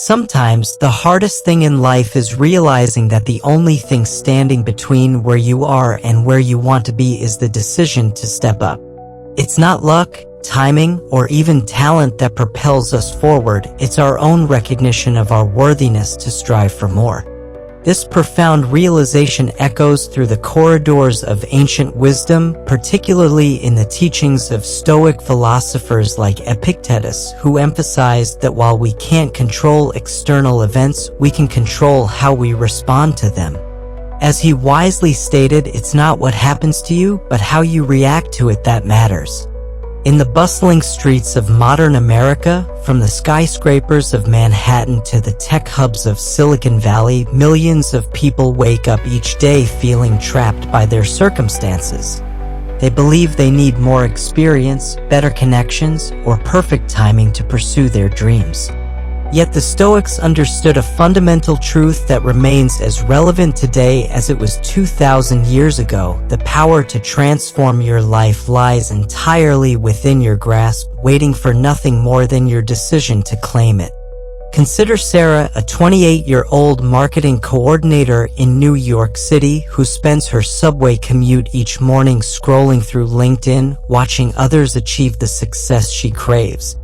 Sometimes the hardest thing in life is realizing that the only thing standing between where you are and where you want to be is the decision to step up. It's not luck, timing, or even talent that propels us forward, it's our own recognition of our worthiness to strive for more. This profound realization echoes through the corridors of ancient wisdom, particularly in the teachings of Stoic philosophers like Epictetus, who emphasized that while we can't control external events, we can control how we respond to them. As he wisely stated, it's not what happens to you, but how you react to it that matters. In the bustling streets of modern America, from the skyscrapers of Manhattan to the tech hubs of Silicon Valley, millions of people wake up each day feeling trapped by their circumstances. They believe they need more experience, better connections, or perfect timing to pursue their dreams. Yet the Stoics understood a fundamental truth that remains as relevant today as it was 2,000 years ago. The power to transform your life lies entirely within your grasp, waiting for nothing more than your decision to claim it. Consider Sarah, a 28-year-old marketing coordinator in New York City who spends her subway commute each morning scrolling through LinkedIn, watching others achieve the success she craves.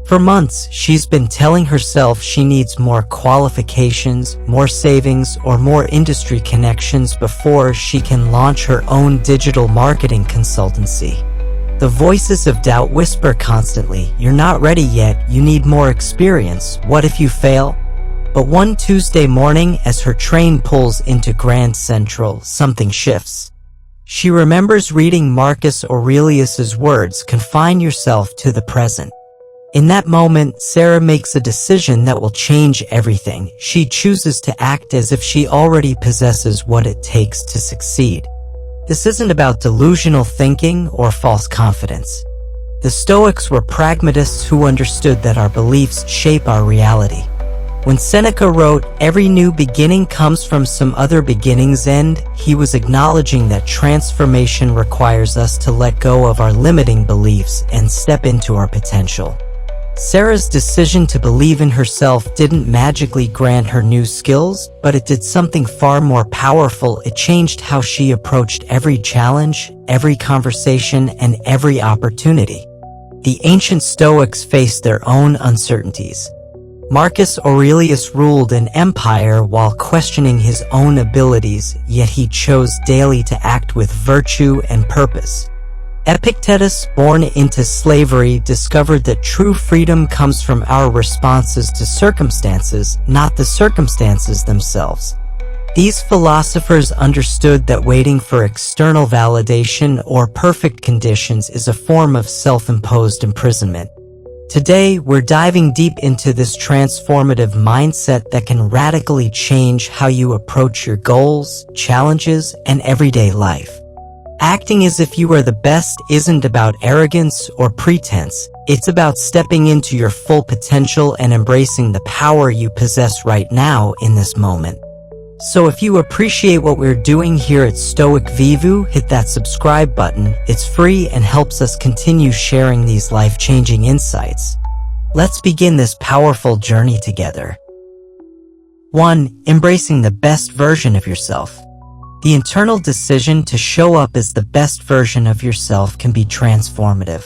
For months, she's been telling herself she needs more qualifications, more savings, or more industry connections before she can launch her own digital marketing consultancy. The voices of doubt whisper constantly, "You're not ready yet, you need more experience, what if you fail?" But one Tuesday morning, as her train pulls into Grand Central, something shifts. She remembers reading Marcus Aurelius's words, "Confine yourself to the present." In that moment, Sarah makes a decision that will change everything. She chooses to act as if she already possesses what it takes to succeed. This isn't about delusional thinking or false confidence. The Stoics were pragmatists who understood that our beliefs shape our reality. When Seneca wrote, "Every new beginning comes from some other beginning's end," he was acknowledging that transformation requires us to let go of our limiting beliefs and step into our potential. Sarah's decision to believe in herself didn't magically grant her new skills, but it did something far more powerful. It changed how she approached every challenge, every conversation, and every opportunity. The ancient Stoics faced their own uncertainties. Marcus Aurelius ruled an empire while questioning his own abilities, yet he chose daily to act with virtue and purpose. Epictetus, born into slavery, discovered that true freedom comes from our responses to circumstances, not the circumstances themselves. These philosophers understood that waiting for external validation or perfect conditions is a form of self-imposed imprisonment. Today, we're diving deep into this transformative mindset that can radically change how you approach your goals, challenges, and everyday life. Acting as if you are the best isn't about arrogance or pretense. It's about stepping into your full potential and embracing the power you possess right now in this moment. So if you appreciate what we're doing here at Stoic Vivu, hit that subscribe button. It's free and helps us continue sharing these life-changing insights. Let's begin this powerful journey together. 1. Embracing the best version of yourself. The internal decision to show up as the best version of yourself can be transformative.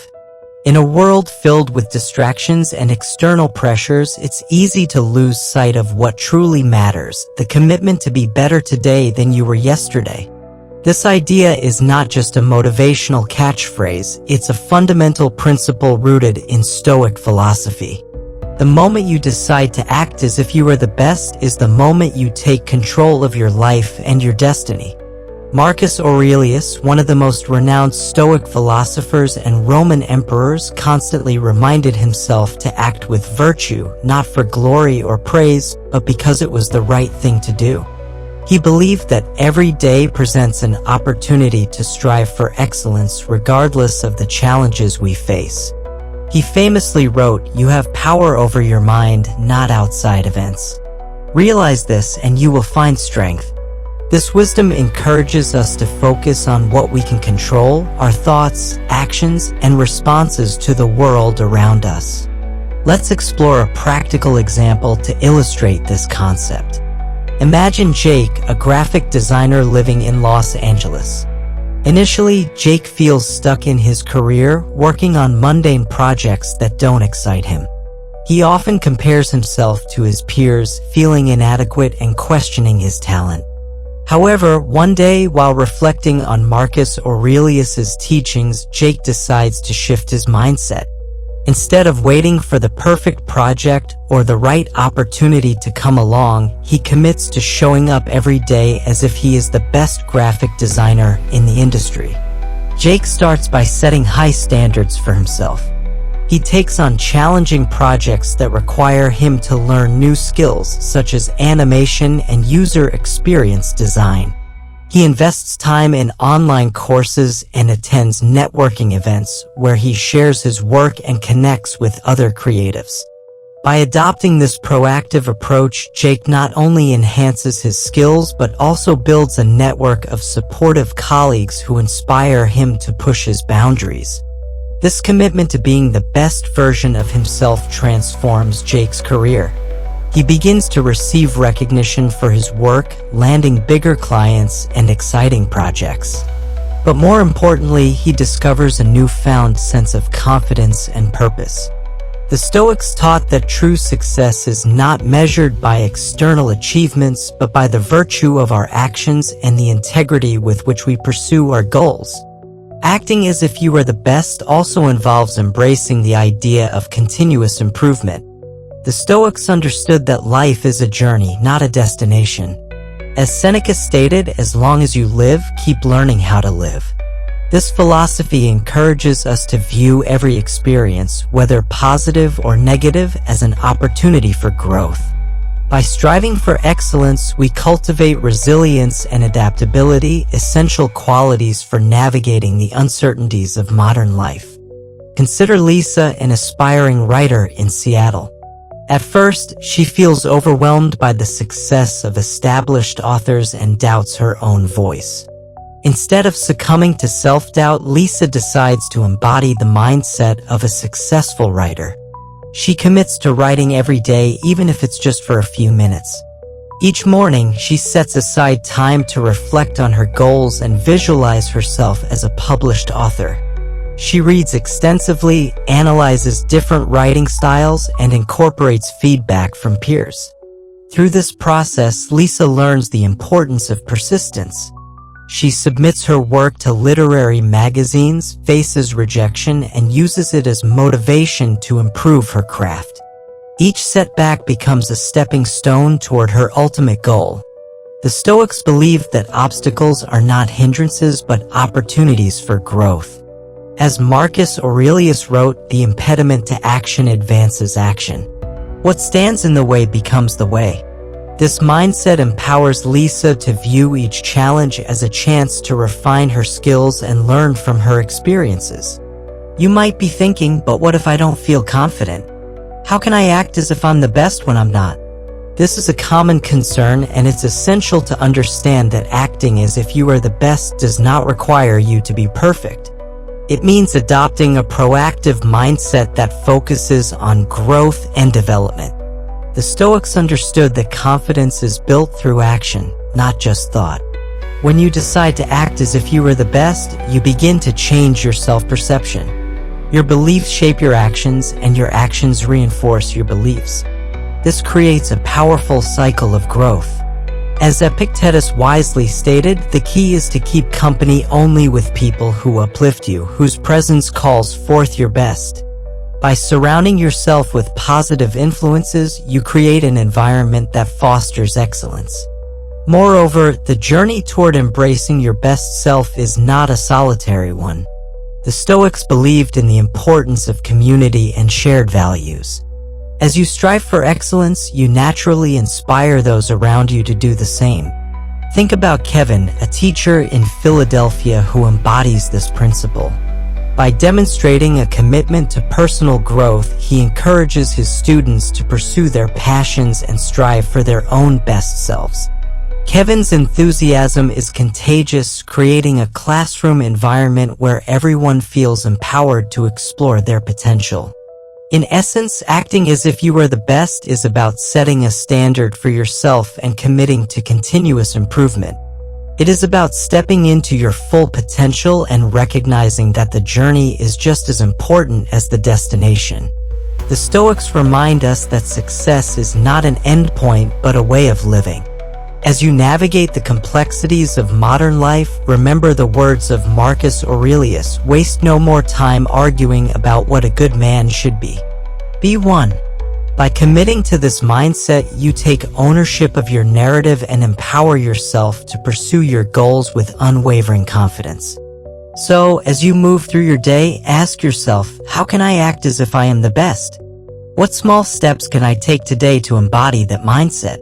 In a world filled with distractions and external pressures, it's easy to lose sight of what truly matters, the commitment to be better today than you were yesterday. This idea is not just a motivational catchphrase, it's a fundamental principle rooted in Stoic philosophy. The moment you decide to act as if you are the best is the moment you take control of your life and your destiny. Marcus Aurelius, one of the most renowned Stoic philosophers and Roman emperors, constantly reminded himself to act with virtue, not for glory or praise, but because it was the right thing to do. He believed that every day presents an opportunity to strive for excellence regardless of the challenges we face. He famously wrote, "You have power over your mind, not outside events. Realize this and you will find strength." This wisdom encourages us to focus on what we can control, our thoughts, actions, and responses to the world around us. Let's explore a practical example to illustrate this concept. Imagine Jake, a graphic designer living in Los Angeles. Initially, Jake feels stuck in his career, working on mundane projects that don't excite him. He often compares himself to his peers, feeling inadequate and questioning his talent. However, one day, while reflecting on Marcus Aurelius's teachings, Jake decides to shift his mindset. Instead of waiting for the perfect project or the right opportunity to come along, he commits to showing up every day as if he is the best graphic designer in the industry. Jake starts by setting high standards for himself. He takes on challenging projects that require him to learn new skills such as animation and user experience design. He invests time in online courses and attends networking events where he shares his work and connects with other creatives. By adopting this proactive approach, Jake not only enhances his skills but also builds a network of supportive colleagues who inspire him to push his boundaries. This commitment to being the best version of himself transforms Jake's career. He begins to receive recognition for his work, landing bigger clients and exciting projects. But more importantly, he discovers a newfound sense of confidence and purpose. The Stoics taught that true success is not measured by external achievements, but by the virtue of our actions and the integrity with which we pursue our goals. Acting as if you are the best also involves embracing the idea of continuous improvement. The Stoics understood that life is a journey, not a destination. As Seneca stated, as long as you live, keep learning how to live. This philosophy encourages us to view every experience, whether positive or negative, as an opportunity for growth. By striving for excellence, we cultivate resilience and adaptability, essential qualities for navigating the uncertainties of modern life. Consider Lisa, an aspiring writer in Seattle. At first, she feels overwhelmed by the success of established authors and doubts her own voice. Instead of succumbing to self-doubt, Lisa decides to embody the mindset of a successful writer. She commits to writing every day, even if it's just for a few minutes. Each morning, she sets aside time to reflect on her goals and visualize herself as a published author. She reads extensively, analyzes different writing styles, and incorporates feedback from peers. Through this process, Lisa learns the importance of persistence. She submits her work to literary magazines, faces rejection, and uses it as motivation to improve her craft. Each setback becomes a stepping stone toward her ultimate goal. The Stoics believed that obstacles are not hindrances but opportunities for growth. As Marcus Aurelius wrote, the impediment to action advances action. What stands in the way becomes the way. This mindset empowers Lisa to view each challenge as a chance to refine her skills and learn from her experiences. You might be thinking, but what if I don't feel confident? How can I act as if I'm the best when I'm not? This is a common concern, and it's essential to understand that acting as if you are the best does not require you to be perfect. It means adopting a proactive mindset that focuses on growth and development. The Stoics understood that confidence is built through action, not just thought. When you decide to act as if you are the best, you begin to change your self-perception. Your beliefs shape your actions, and your actions reinforce your beliefs. This creates a powerful cycle of growth. As Epictetus wisely stated, the key is to keep company only with people who uplift you, whose presence calls forth your best. By surrounding yourself with positive influences, you create an environment that fosters excellence. Moreover, the journey toward embracing your best self is not a solitary one. The Stoics believed in the importance of community and shared values. As you strive for excellence, you naturally inspire those around you to do the same. Think about Kevin, a teacher in Philadelphia who embodies this principle. By demonstrating a commitment to personal growth, he encourages his students to pursue their passions and strive for their own best selves. Kevin's enthusiasm is contagious, creating a classroom environment where everyone feels empowered to explore their potential. In essence, acting as if you are the best is about setting a standard for yourself and committing to continuous improvement. It is about stepping into your full potential and recognizing that the journey is just as important as the destination. The Stoics remind us that success is not an endpoint but a way of living. As you navigate the complexities of modern life, remember the words of Marcus Aurelius: waste no more time arguing about what a good man should be. Be one. By committing to this mindset, you take ownership of your narrative and empower yourself to pursue your goals with unwavering confidence. So, as you move through your day, ask yourself, how can I act as if I am the best? What small steps can I take today to embody that mindset?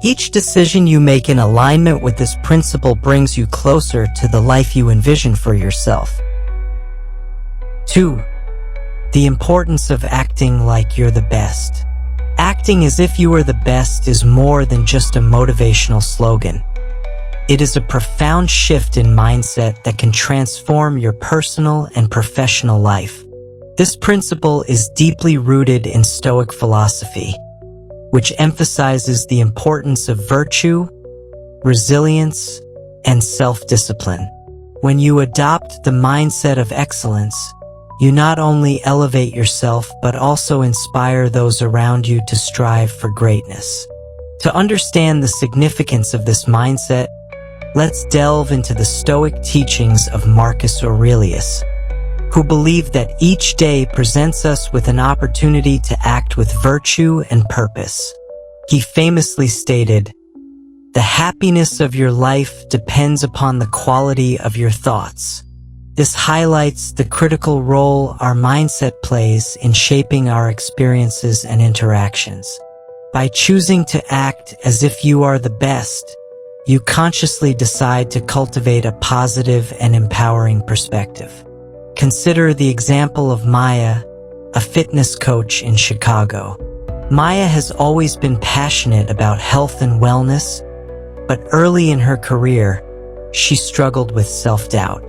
Each decision you make in alignment with this principle brings you closer to the life you envision for yourself. 2. The importance of acting like you're the best. Acting as if you are the best is more than just a motivational slogan. It is a profound shift in mindset that can transform your personal and professional life. This principle is deeply rooted in Stoic philosophy, which emphasizes the importance of virtue, resilience, and self-discipline. When you adopt the mindset of excellence, you not only elevate yourself but also inspire those around you to strive for greatness. To understand the significance of this mindset, let's delve into the Stoic teachings of Marcus Aurelius, who believed that each day presents us with an opportunity to act with virtue and purpose. He famously stated, "The happiness of your life depends upon the quality of your thoughts." This highlights the critical role our mindset plays in shaping our experiences and interactions. By choosing to act as if you are the best, you consciously decide to cultivate a positive and empowering perspective. Consider the example of Maya, a fitness coach in Chicago. Maya has always been passionate about health and wellness, but early in her career, she struggled with self-doubt.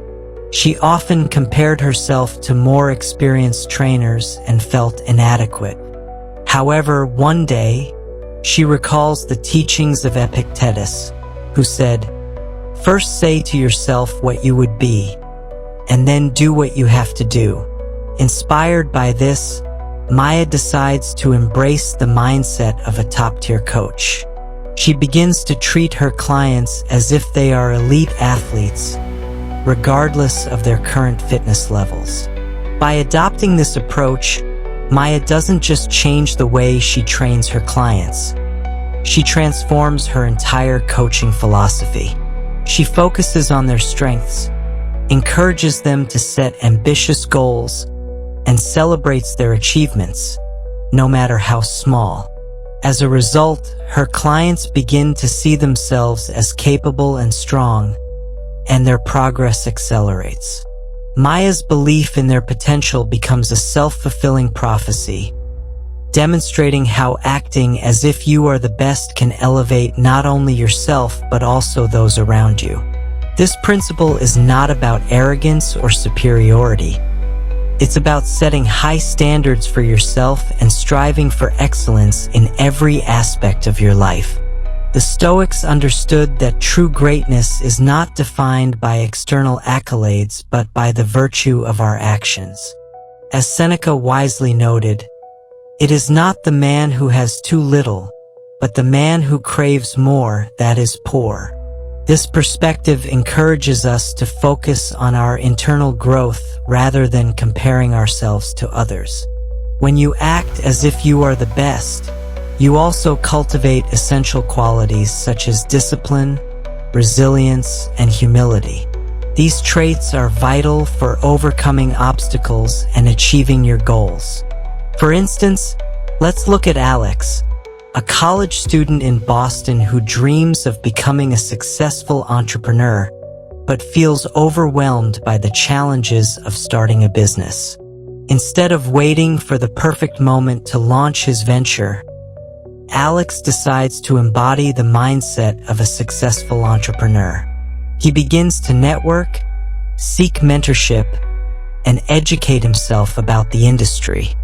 She often compared herself to more experienced trainers and felt inadequate. However, one day, she recalls the teachings of Epictetus, who said, "First say to yourself what you would be, and then do what you have to do." Inspired by this, Maya decides to embrace the mindset of a top-tier coach. She begins to treat her clients as if they are elite athletes, regardless of their current fitness levels. By adopting this approach, Maya doesn't just change the way she trains her clients. She transforms her entire coaching philosophy. She focuses on their strengths, encourages them to set ambitious goals, and celebrates their achievements, no matter how small. As a result, her clients begin to see themselves as capable and strong, and their progress accelerates. Maya's belief in their potential becomes a self-fulfilling prophecy, demonstrating how acting as if you are the best can elevate not only yourself but also those around you. This principle is not about arrogance or superiority. It's about setting high standards for yourself and striving for excellence in every aspect of your life. The Stoics understood that true greatness is not defined by external accolades but by the virtue of our actions. As Seneca wisely noted, "It is not the man who has too little, but the man who craves more that is poor." This perspective encourages us to focus on our internal growth rather than comparing ourselves to others. When you act as if you are the best, you also cultivate essential qualities such as discipline, resilience, and humility. These traits are vital for overcoming obstacles and achieving your goals. For instance, let's look at Alex, a college student in Boston who dreams of becoming a successful entrepreneur, but feels overwhelmed by the challenges of starting a business. Instead of waiting for the perfect moment to launch his venture, Alex decides to embody the mindset of a successful entrepreneur. He begins to network, seek mentorship, and educate himself about the industry.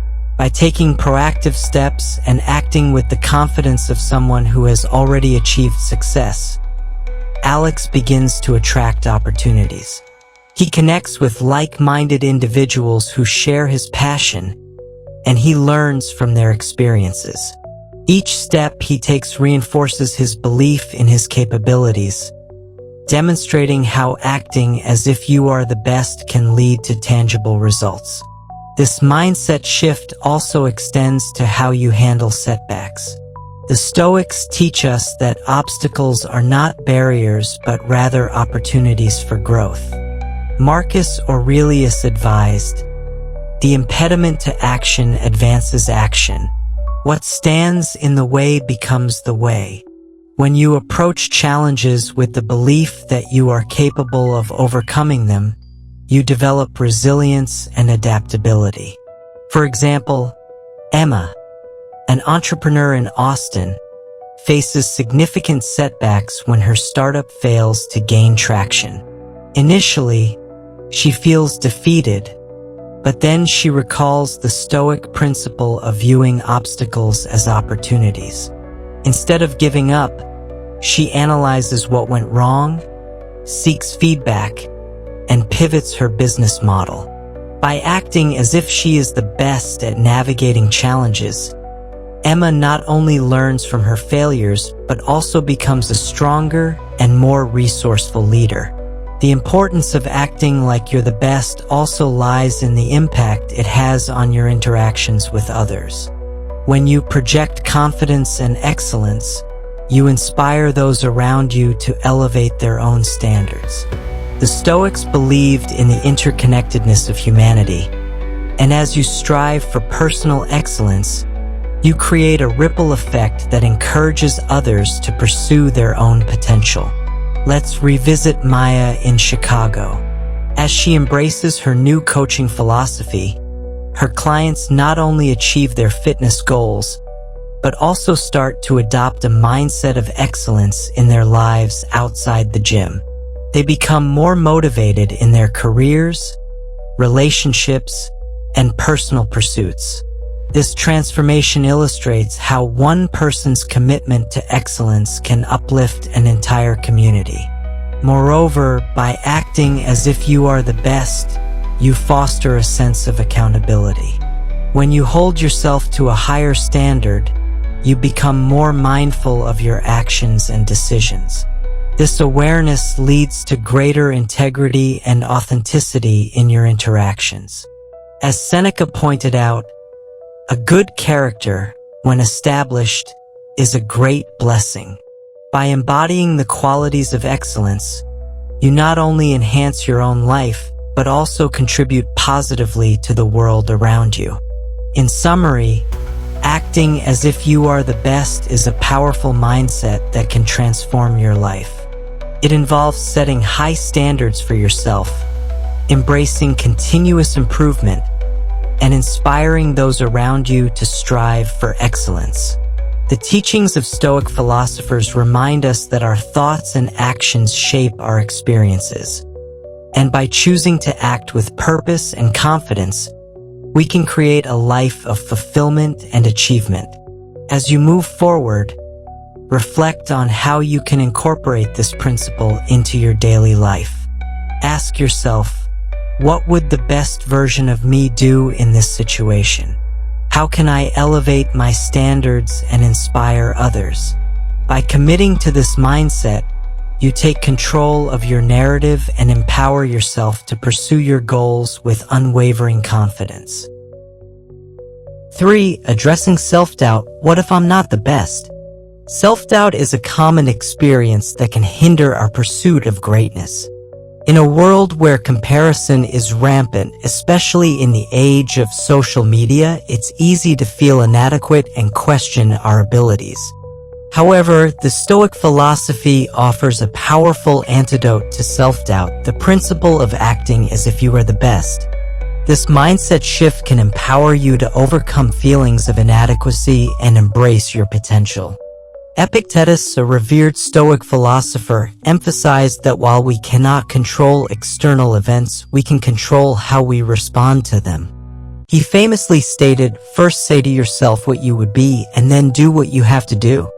By taking proactive steps and acting with the confidence of someone who has already achieved success, Alex begins to attract opportunities. He connects with like-minded individuals who share his passion, and he learns from their experiences. Each step he takes reinforces his belief in his capabilities, demonstrating how acting as if you are the best can lead to tangible results. This mindset shift also extends to how you handle setbacks. The Stoics teach us that obstacles are not barriers but rather opportunities for growth. Marcus Aurelius advised, "The impediment to action advances action. What stands in the way becomes the way." When you approach challenges with the belief that you are capable of overcoming them, you develop resilience and adaptability. For example, Emma, an entrepreneur in Austin, faces significant setbacks when her startup fails to gain traction. Initially, she feels defeated, but then she recalls the Stoic principle of viewing obstacles as opportunities. Instead of giving up, she analyzes what went wrong, seeks feedback, and pivots her business model. By acting as if she is the best at navigating challenges, Emma not only learns from her failures, but also becomes a stronger and more resourceful leader. The importance of acting like you're the best also lies in the impact it has on your interactions with others. When you project confidence and excellence, you inspire those around you to elevate their own standards. The Stoics believed in the interconnectedness of humanity, and as you strive for personal excellence, you create a ripple effect that encourages others to pursue their own potential. Let's revisit Maya in Chicago. As she embraces her new coaching philosophy, her clients not only achieve their fitness goals, but also start to adopt a mindset of excellence in their lives outside the gym. They become more motivated in their careers, relationships, and personal pursuits. This transformation illustrates how one person's commitment to excellence can uplift an entire community. Moreover, by acting as if you are the best, you foster a sense of accountability. When you hold yourself to a higher standard, you become more mindful of your actions and decisions. This awareness leads to greater integrity and authenticity in your interactions. As Seneca pointed out, a good character, when established, is a great blessing. By embodying the qualities of excellence, you not only enhance your own life, but also contribute positively to the world around you. In summary, acting as if you are the best is a powerful mindset that can transform your life. It involves setting high standards for yourself, embracing continuous improvement, and inspiring those around you to strive for excellence. The teachings of Stoic philosophers remind us that our thoughts and actions shape our experiences. And by choosing to act with purpose and confidence, we can create a life of fulfillment and achievement. As you move forward, reflect on how you can incorporate this principle into your daily life. Ask yourself, what would the best version of me do in this situation? How can I elevate my standards and inspire others? By committing to this mindset, you take control of your narrative and empower yourself to pursue your goals with unwavering confidence. 3. Addressing self-doubt. What if I'm not the best? Self-doubt is a common experience that can hinder our pursuit of greatness. In a world where comparison is rampant, especially in the age of social media, it's easy to feel inadequate and question our abilities. However, the Stoic philosophy offers a powerful antidote to self-doubt, the principle of acting as if you are the best. This mindset shift can empower you to overcome feelings of inadequacy and embrace your potential. Epictetus, a revered Stoic philosopher, emphasized that while we cannot control external events, we can control how we respond to them. He famously stated, "First say to yourself what you would be, and then do what you have to do."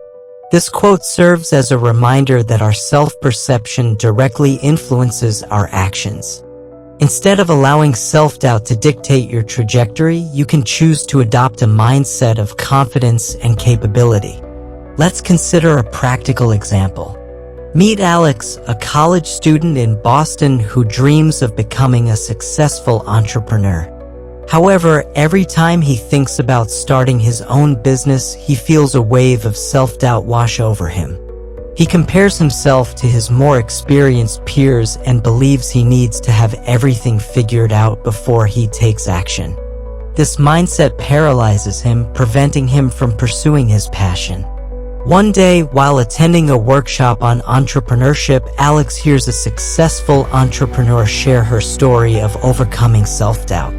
This quote serves as a reminder that our self-perception directly influences our actions. Instead of allowing self-doubt to dictate your trajectory, you can choose to adopt a mindset of confidence and capability. Let's consider a practical example. Meet Alex, a college student in Boston who dreams of becoming a successful entrepreneur. However, every time he thinks about starting his own business, he feels a wave of self-doubt wash over him. He compares himself to his more experienced peers and believes he needs to have everything figured out before he takes action. This mindset paralyzes him, preventing him from pursuing his passion. One day, while attending a workshop on entrepreneurship, Alex hears a successful entrepreneur share her story of overcoming self-doubt.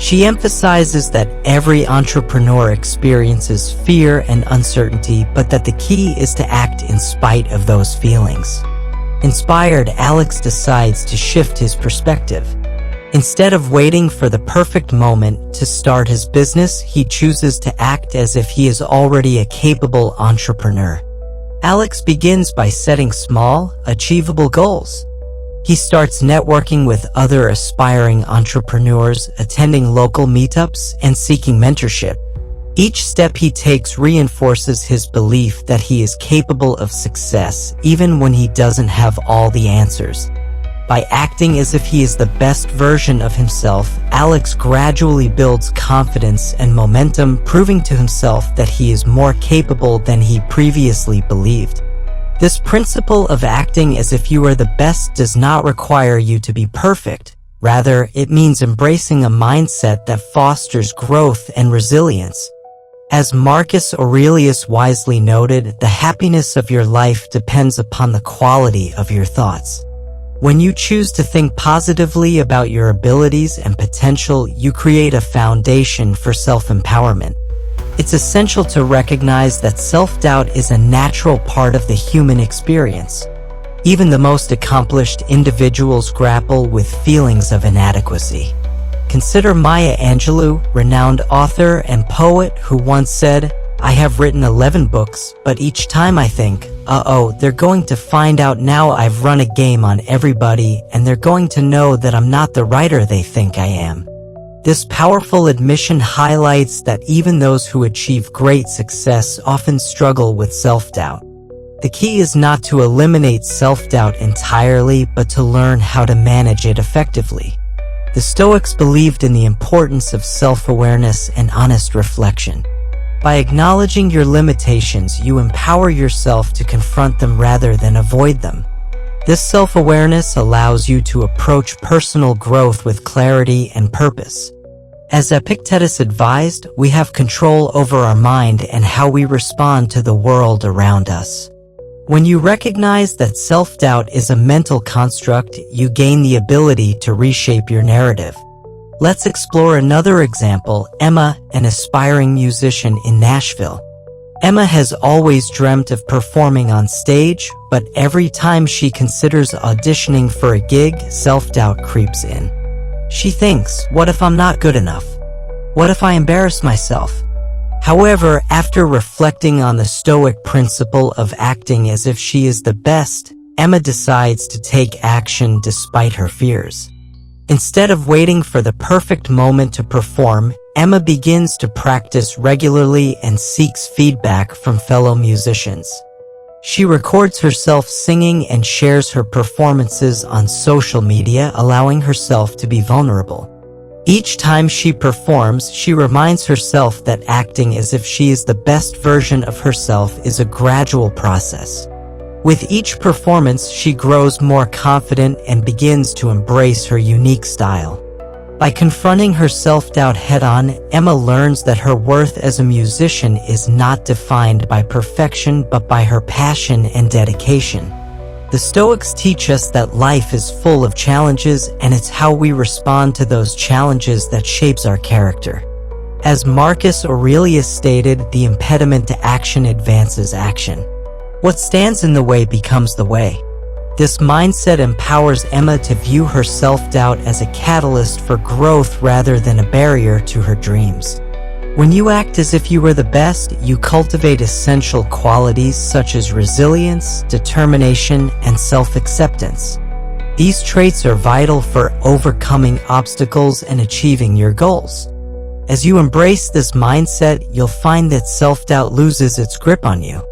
She emphasizes that every entrepreneur experiences fear and uncertainty, but that the key is to act in spite of those feelings. Inspired, Alex decides to shift his perspective. Instead of waiting for the perfect moment to start his business, he chooses to act as if he is already a capable entrepreneur. Alex begins by setting small, achievable goals. He starts networking with other aspiring entrepreneurs, attending local meetups, and seeking mentorship. Each step he takes reinforces his belief that he is capable of success, even when he doesn't have all the answers. By acting as if he is the best version of himself, Alex gradually builds confidence and momentum, proving to himself that he is more capable than he previously believed. This principle of acting as if you are the best does not require you to be perfect. Rather, it means embracing a mindset that fosters growth and resilience. As Marcus Aurelius wisely noted, the happiness of your life depends upon the quality of your thoughts. When you choose to think positively about your abilities and potential, you create a foundation for self-empowerment. It's essential to recognize that self-doubt is a natural part of the human experience. Even the most accomplished individuals grapple with feelings of inadequacy. Consider Maya Angelou, renowned author and poet, who once said, "I have written 11 books, but each time I think, they're going to find out now I've run a game on everybody, and they're going to know that I'm not the writer they think I am." This powerful admission highlights that even those who achieve great success often struggle with self-doubt. The key is not to eliminate self-doubt entirely, but to learn how to manage it effectively. The Stoics believed in the importance of self-awareness and honest reflection. By acknowledging your limitations, you empower yourself to confront them rather than avoid them. This self-awareness allows you to approach personal growth with clarity and purpose. As Epictetus advised, we have control over our mind and how we respond to the world around us. When you recognize that self-doubt is a mental construct, you gain the ability to reshape your narrative. Let's explore another example, Emma, an aspiring musician in Nashville. Emma has always dreamt of performing on stage, but every time she considers auditioning for a gig, self-doubt creeps in. She thinks, what if I'm not good enough? What if I embarrass myself? However, after reflecting on the Stoic principle of acting as if she is the best, Emma decides to take action despite her fears. Instead of waiting for the perfect moment to perform, Emma begins to practice regularly and seeks feedback from fellow musicians. She records herself singing and shares her performances on social media, allowing herself to be vulnerable. Each time she performs, she reminds herself that acting as if she is the best version of herself is a gradual process. With each performance, she grows more confident and begins to embrace her unique style. By confronting her self-doubt head-on, Emma learns that her worth as a musician is not defined by perfection but by her passion and dedication. The Stoics teach us that life is full of challenges, and it's how we respond to those challenges that shapes our character. As Marcus Aurelius stated, the impediment to action advances action. What stands in the way becomes the way. This mindset empowers Emma to view her self-doubt as a catalyst for growth rather than a barrier to her dreams. When you act as if you were the best, you cultivate essential qualities such as resilience, determination, and self-acceptance. These traits are vital for overcoming obstacles and achieving your goals. As you embrace this mindset, you'll find that self-doubt loses its grip on you.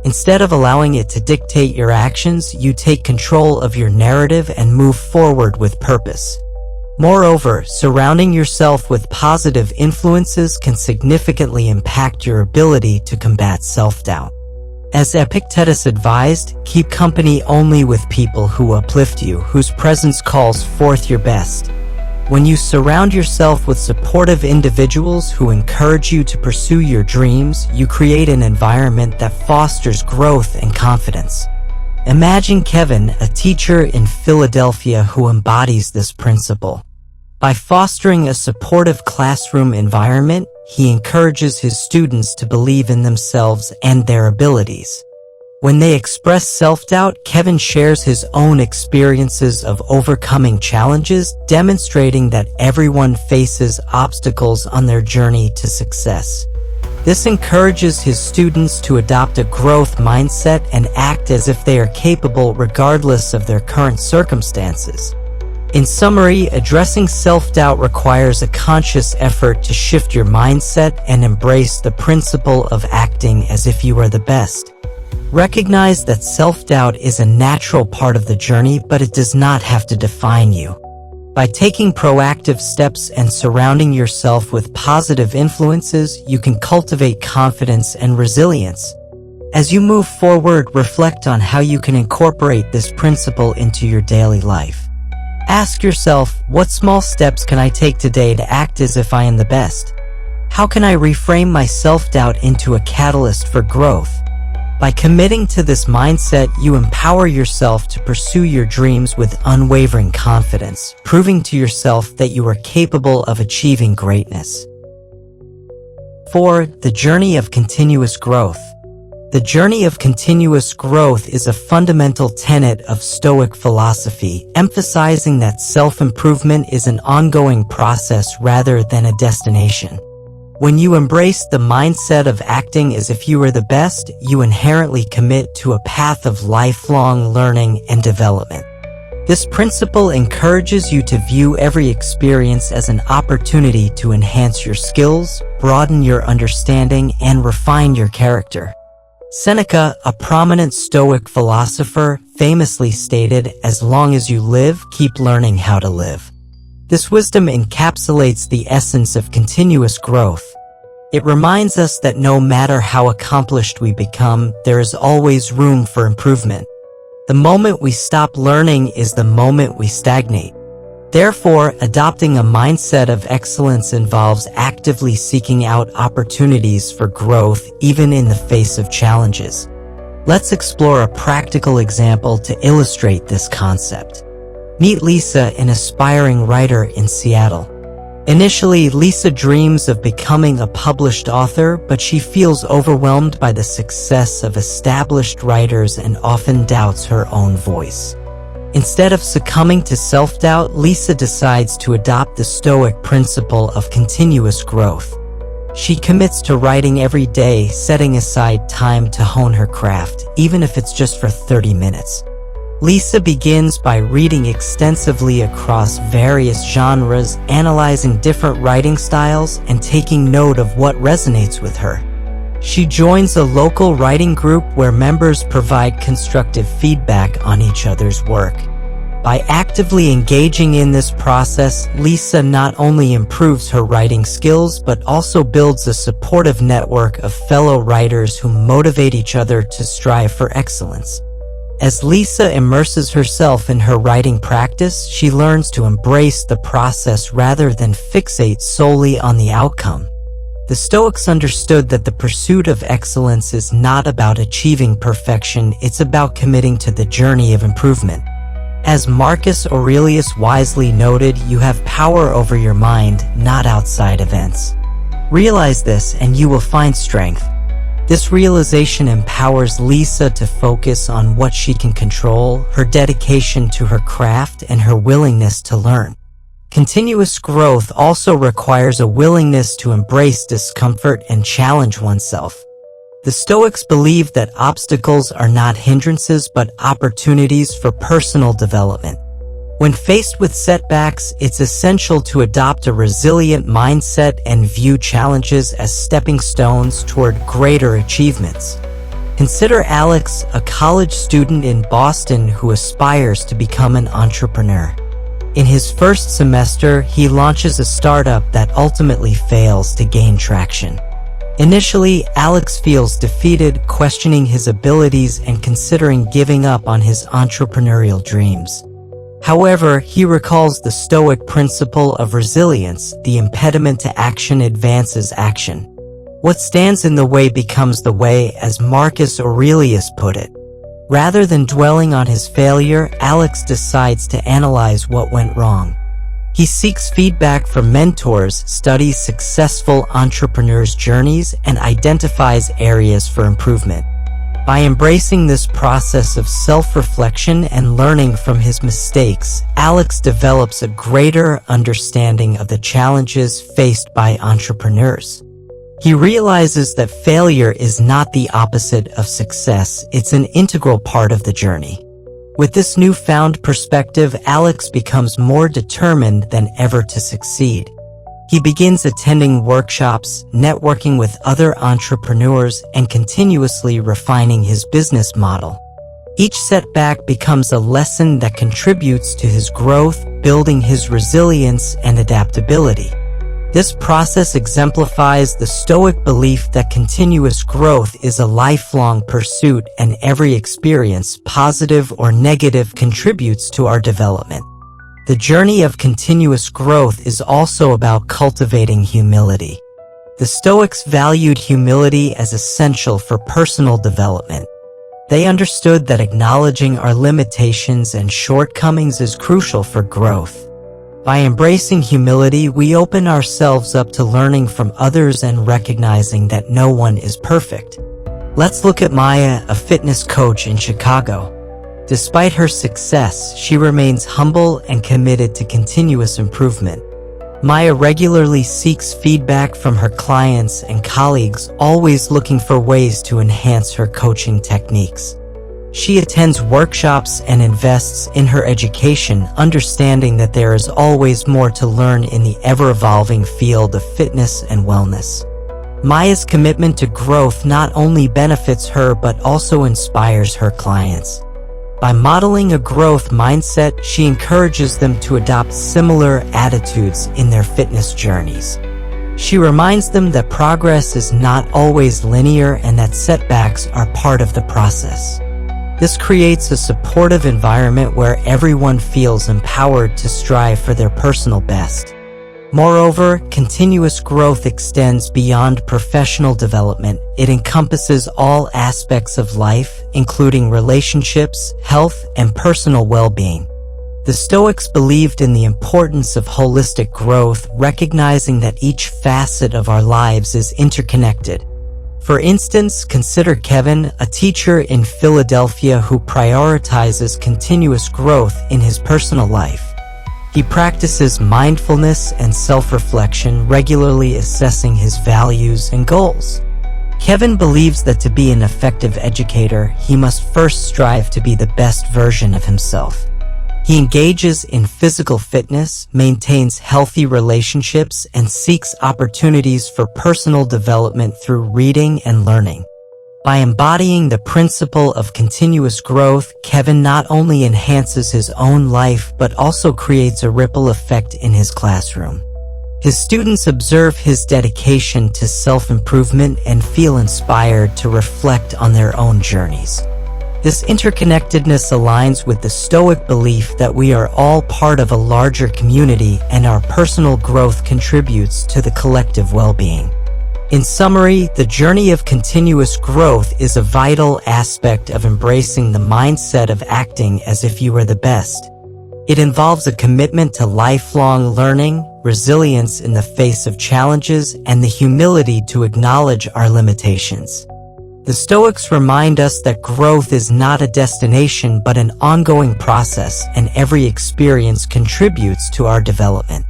Instead of allowing it to dictate your actions, you take control of your narrative and move forward with purpose. Moreover, surrounding yourself with positive influences can significantly impact your ability to combat self-doubt. As Epictetus advised, keep company only with people who uplift you, whose presence calls forth your best. When you surround yourself with supportive individuals who encourage you to pursue your dreams, you create an environment that fosters growth and confidence. Imagine Kevin, a teacher in Philadelphia who embodies this principle. By fostering a supportive classroom environment, he encourages his students to believe in themselves and their abilities. When they express self-doubt, Kevin shares his own experiences of overcoming challenges, demonstrating that everyone faces obstacles on their journey to success. This encourages his students to adopt a growth mindset and act as if they are capable regardless of their current circumstances. In summary, addressing self-doubt requires a conscious effort to shift your mindset and embrace the principle of acting as if you are the best. Recognize that self-doubt is a natural part of the journey, but it does not have to define you. By taking proactive steps and surrounding yourself with positive influences, you can cultivate confidence and resilience. As you move forward, reflect on how you can incorporate this principle into your daily life. Ask yourself, what small steps can I take today to act as if I am the best? How can I reframe my self-doubt into a catalyst for growth? By committing to this mindset, you empower yourself to pursue your dreams with unwavering confidence, proving to yourself that you are capable of achieving greatness. 4. The journey of continuous growth. The journey of continuous growth is a fundamental tenet of Stoic philosophy, emphasizing that self-improvement is an ongoing process rather than a destination. When you embrace the mindset of acting as if you were the best, you inherently commit to a path of lifelong learning and development. This principle encourages you to view every experience as an opportunity to enhance your skills, broaden your understanding, and refine your character. Seneca, a prominent Stoic philosopher, famously stated, "As long as you live, keep learning how to live." This wisdom encapsulates the essence of continuous growth. It reminds us that no matter how accomplished we become, there is always room for improvement. The moment we stop learning is the moment we stagnate. Therefore, adopting a mindset of excellence involves actively seeking out opportunities for growth, even in the face of challenges. Let's explore a practical example to illustrate this concept. Meet Lisa, an aspiring writer in Seattle. Initially, Lisa dreams of becoming a published author, but she feels overwhelmed by the success of established writers and often doubts her own voice. Instead of succumbing to self-doubt, Lisa decides to adopt the Stoic principle of continuous growth. She commits to writing every day, setting aside time to hone her craft, even if it's just for 30 minutes. Lisa begins by reading extensively across various genres, analyzing different writing styles, and taking note of what resonates with her. She joins a local writing group where members provide constructive feedback on each other's work. By actively engaging in this process, Lisa not only improves her writing skills but also builds a supportive network of fellow writers who motivate each other to strive for excellence. As Lisa immerses herself in her writing practice, she learns to embrace the process rather than fixate solely on the outcome. The Stoics understood that the pursuit of excellence is not about achieving perfection, it's about committing to the journey of improvement. As Marcus Aurelius wisely noted, you have power over your mind, not outside events. Realize this and you will find strength. This realization empowers Lisa to focus on what she can control, her dedication to her craft, and her willingness to learn. Continuous growth also requires a willingness to embrace discomfort and challenge oneself. The Stoics believe that obstacles are not hindrances but opportunities for personal development. When faced with setbacks, it's essential to adopt a resilient mindset and view challenges as stepping stones toward greater achievements. Consider Alex, a college student in Boston who aspires to become an entrepreneur. In his first semester, he launches a startup that ultimately fails to gain traction. Initially, Alex feels defeated, questioning his abilities and considering giving up on his entrepreneurial dreams. However, he recalls the Stoic principle of resilience: the impediment to action advances action. What stands in the way becomes the way, as Marcus Aurelius put it. Rather than dwelling on his failure, Alex decides to analyze what went wrong. He seeks feedback from mentors, studies successful entrepreneurs' journeys, and identifies areas for improvement. By embracing this process of self-reflection and learning from his mistakes, Alex develops a greater understanding of the challenges faced by entrepreneurs. He realizes that failure is not the opposite of success, it's an integral part of the journey. With this newfound perspective, Alex becomes more determined than ever to succeed. He begins attending workshops, networking with other entrepreneurs, and continuously refining his business model. Each setback becomes a lesson that contributes to his growth, building his resilience and adaptability. This process exemplifies the Stoic belief that continuous growth is a lifelong pursuit, and every experience, positive or negative, contributes to our development. The journey of continuous growth is also about cultivating humility. The Stoics valued humility as essential for personal development. They understood that acknowledging our limitations and shortcomings is crucial for growth. By embracing humility, we open ourselves up to learning from others and recognizing that no one is perfect. Let's look at Maya, a fitness coach in Chicago. Despite her success, she remains humble and committed to continuous improvement. Maya regularly seeks feedback from her clients and colleagues, always looking for ways to enhance her coaching techniques. She attends workshops and invests in her education, understanding that there is always more to learn in the ever-evolving field of fitness and wellness. Maya's commitment to growth not only benefits her but also inspires her clients. By modeling a growth mindset, she encourages them to adopt similar attitudes in their fitness journeys. She reminds them that progress is not always linear and that setbacks are part of the process. This creates a supportive environment where everyone feels empowered to strive for their personal best. Moreover, continuous growth extends beyond professional development. It encompasses all aspects of life, including relationships, health, and personal well-being. The Stoics believed in the importance of holistic growth, recognizing that each facet of our lives is interconnected. For instance, consider Kevin, a teacher in Philadelphia who prioritizes continuous growth in his personal life. He practices mindfulness and self-reflection, regularly assessing his values and goals. Kevin believes that to be an effective educator, he must first strive to be the best version of himself. He engages in physical fitness, maintains healthy relationships, and seeks opportunities for personal development through reading and learning. By embodying the principle of continuous growth, Kevin not only enhances his own life but also creates a ripple effect in his classroom. His students observe his dedication to self-improvement and feel inspired to reflect on their own journeys. This interconnectedness aligns with the Stoic belief that we are all part of a larger community and our personal growth contributes to the collective well-being. In summary, the journey of continuous growth is a vital aspect of embracing the mindset of acting as if you were the best. It involves a commitment to lifelong learning, resilience in the face of challenges, and the humility to acknowledge our limitations. The Stoics remind us that growth is not a destination but an ongoing process, and every experience contributes to our development.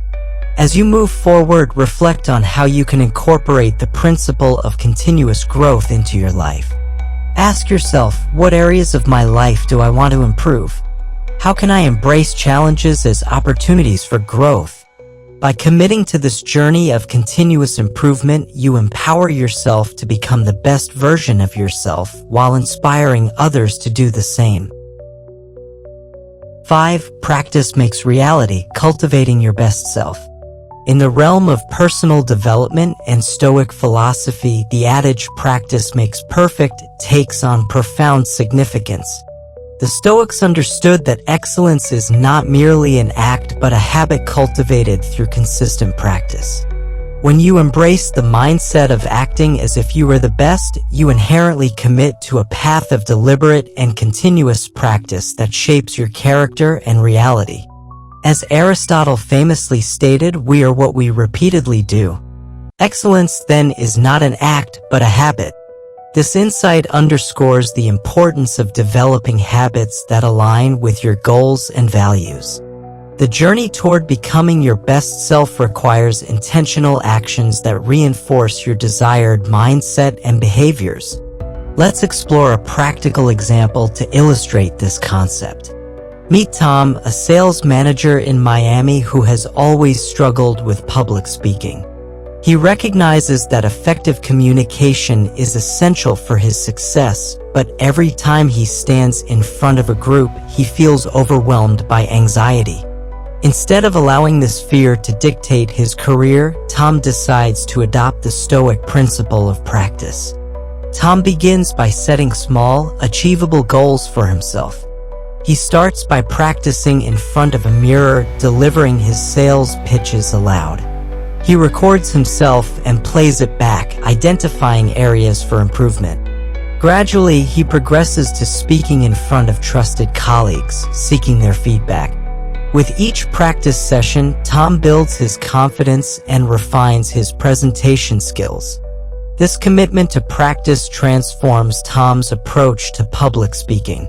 As you move forward, reflect on how you can incorporate the principle of continuous growth into your life. Ask yourself, what areas of my life do I want to improve? How can I embrace challenges as opportunities for growth? By committing to this journey of continuous improvement, you empower yourself to become the best version of yourself while inspiring others to do the same. 5. Practice makes reality, cultivating your best self. In the realm of personal development and Stoic philosophy, the adage "practice makes perfect" takes on profound significance. The Stoics understood that excellence is not merely an act but a habit cultivated through consistent practice. When you embrace the mindset of acting as if you were the best, you inherently commit to a path of deliberate and continuous practice that shapes your character and reality. As Aristotle famously stated, we are what we repeatedly do. Excellence, then, is not an act but a habit. This insight underscores the importance of developing habits that align with your goals and values. The journey toward becoming your best self requires intentional actions that reinforce your desired mindset and behaviors. Let's explore a practical example to illustrate this concept. Meet Tom, a sales manager in Miami who has always struggled with public speaking. He recognizes that effective communication is essential for his success, but every time he stands in front of a group, he feels overwhelmed by anxiety. Instead of allowing this fear to dictate his career, Tom decides to adopt the Stoic principle of practice. Tom begins by setting small, achievable goals for himself. He starts by practicing in front of a mirror, delivering his sales pitches aloud. He records himself and plays it back, identifying areas for improvement. Gradually, he progresses to speaking in front of trusted colleagues, seeking their feedback. With each practice session, Tom builds his confidence and refines his presentation skills. This commitment to practice transforms Tom's approach to public speaking.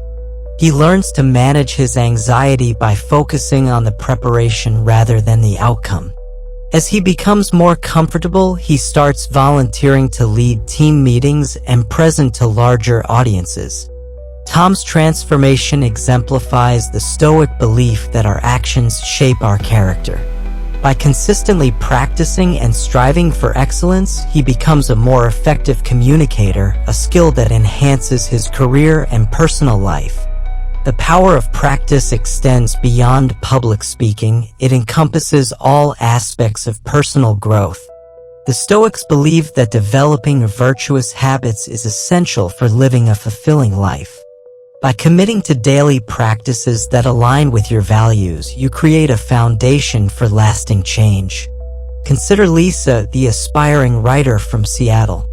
He learns to manage his anxiety by focusing on the preparation rather than the outcome. As he becomes more comfortable, he starts volunteering to lead team meetings and present to larger audiences. Tom's transformation exemplifies the Stoic belief that our actions shape our character. By consistently practicing and striving for excellence, he becomes a more effective communicator, a skill that enhances his career and personal life. The power of practice extends beyond public speaking. It encompasses all aspects of personal growth. The Stoics believe that developing virtuous habits is essential for living a fulfilling life. By committing to daily practices that align with your values, you create a foundation for lasting change. Consider Lisa, the aspiring writer from Seattle.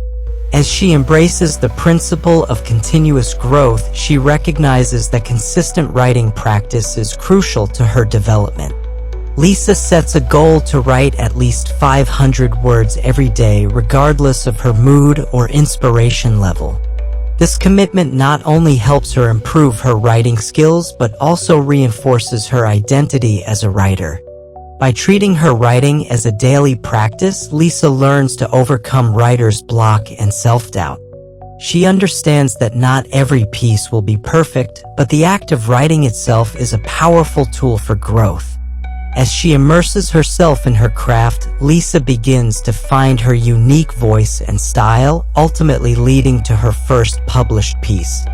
As she embraces the principle of continuous growth, she recognizes that consistent writing practice is crucial to her development. Lisa sets a goal to write at least 500 words every day, regardless of her mood or inspiration level. This commitment not only helps her improve her writing skills but also reinforces her identity as a writer. By treating her writing as a daily practice, Lisa learns to overcome writer's block and self-doubt. She understands that not every piece will be perfect, but the act of writing itself is a powerful tool for growth. As she immerses herself in her craft, Lisa begins to find her unique voice and style, ultimately leading to her first published piece.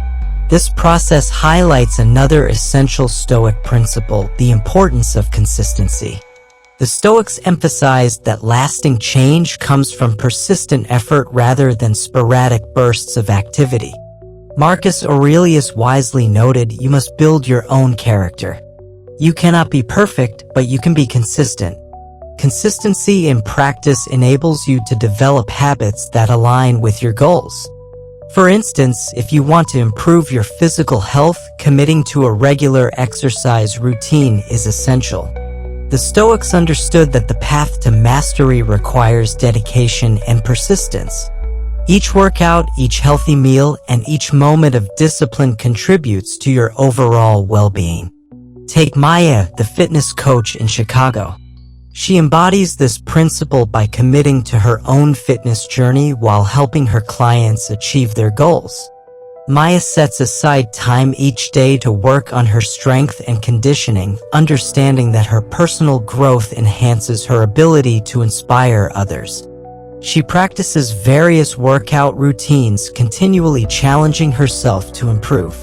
This process highlights another essential Stoic principle, the importance of consistency. The Stoics emphasized that lasting change comes from persistent effort rather than sporadic bursts of activity. Marcus Aurelius wisely noted, "You must build your own character." You cannot be perfect, but you can be consistent. Consistency in practice enables you to develop habits that align with your goals. For instance, if you want to improve your physical health, committing to a regular exercise routine is essential. The Stoics understood that the path to mastery requires dedication and persistence. Each workout, each healthy meal, and each moment of discipline contributes to your overall well-being. Take Maya, the fitness coach in Chicago. She embodies this principle by committing to her own fitness journey while helping her clients achieve their goals. Maya sets aside time each day to work on her strength and conditioning, understanding that her personal growth enhances her ability to inspire others. She practices various workout routines, continually challenging herself to improve.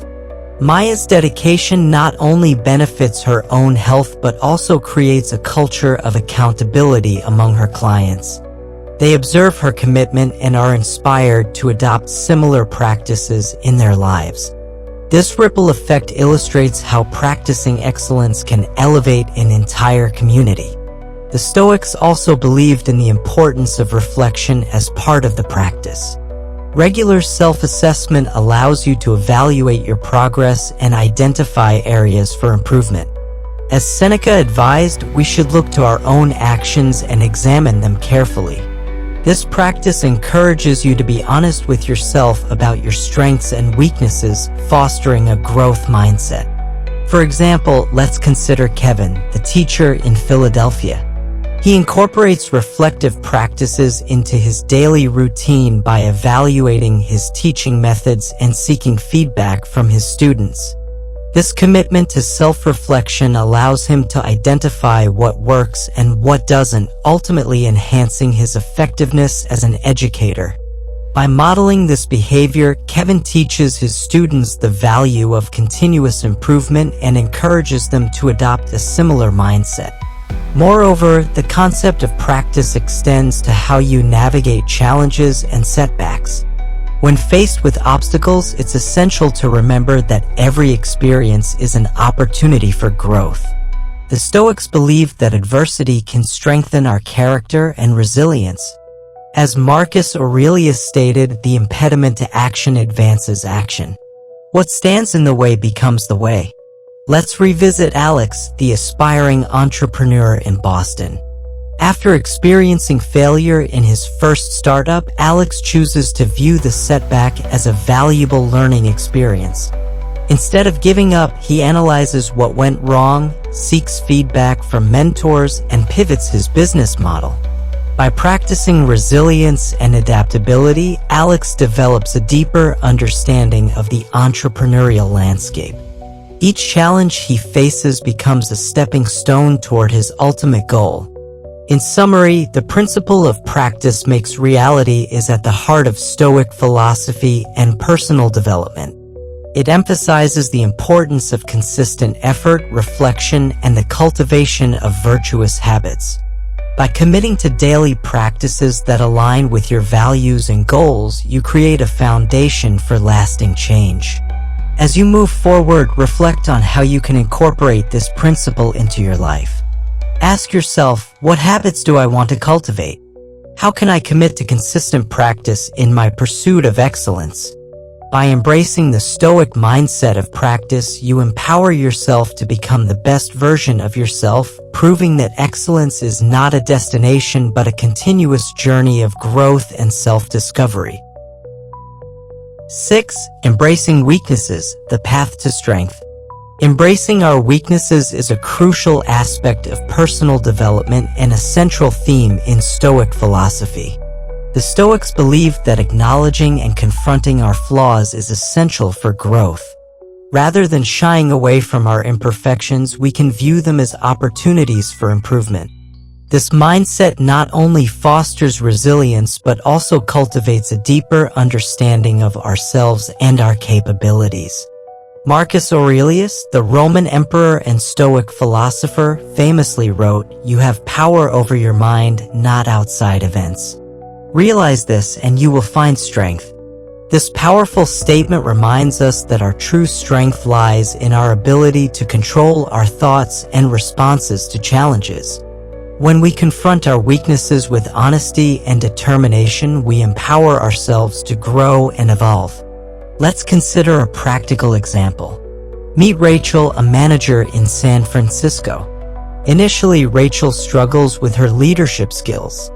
Maya's dedication not only benefits her own health but also creates a culture of accountability among her clients. They observe her commitment and are inspired to adopt similar practices in their lives. This ripple effect illustrates how practicing excellence can elevate an entire community. The Stoics also believed in the importance of reflection as part of the practice. Regular self-assessment allows you to evaluate your progress and identify areas for improvement. As Seneca advised, we should look to our own actions and examine them carefully. This practice encourages you to be honest with yourself about your strengths and weaknesses, fostering a growth mindset. For example, let's consider Kevin, the teacher in Philadelphia. He incorporates reflective practices into his daily routine by evaluating his teaching methods and seeking feedback from his students. This commitment to self-reflection allows him to identify what works and what doesn't, ultimately enhancing his effectiveness as an educator. By modeling this behavior, Kevin teaches his students the value of continuous improvement and encourages them to adopt a similar mindset. Moreover, the concept of practice extends to how you navigate challenges and setbacks. When faced with obstacles, it's essential to remember that every experience is an opportunity for growth. The Stoics believed that adversity can strengthen our character and resilience. As Marcus Aurelius stated, the impediment to action advances action. What stands in the way becomes the way. Let's revisit Alex, the aspiring entrepreneur in Boston. After experiencing failure in his first startup, Alex chooses to view the setback as a valuable learning experience. Instead of giving up, he analyzes what went wrong, seeks feedback from mentors, and pivots his business model. By practicing resilience and adaptability, Alex develops a deeper understanding of the entrepreneurial landscape. Each challenge he faces becomes a stepping stone toward his ultimate goal. In summary, the principle of practice makes reality is at the heart of Stoic philosophy and personal development. It emphasizes the importance of consistent effort, reflection, and the cultivation of virtuous habits. By committing to daily practices that align with your values and goals, you create a foundation for lasting change. As you move forward, reflect on how you can incorporate this principle into your life. Ask yourself, what habits do I want to cultivate? How can I commit to consistent practice in my pursuit of excellence? By embracing the Stoic mindset of practice, you empower yourself to become the best version of yourself, proving that excellence is not a destination but a continuous journey of growth and self-discovery. 6. Embracing weaknesses, the path to strength. Embracing our weaknesses is a crucial aspect of personal development and a central theme in Stoic philosophy. The Stoics believed that acknowledging and confronting our flaws is essential for growth. Rather than shying away from our imperfections, we can view them as opportunities for improvement. This mindset not only fosters resilience but also cultivates a deeper understanding of ourselves and our capabilities. Marcus Aurelius, the Roman emperor and Stoic philosopher, famously wrote, "You have power over your mind, not outside events. Realize this and you will find strength." This powerful statement reminds us that our true strength lies in our ability to control our thoughts and responses to challenges. When we confront our weaknesses with honesty and determination, we empower ourselves to grow and evolve. Let's consider a practical example. Meet Rachel, a manager in San Francisco. Initially, Rachel struggles with her leadership skills.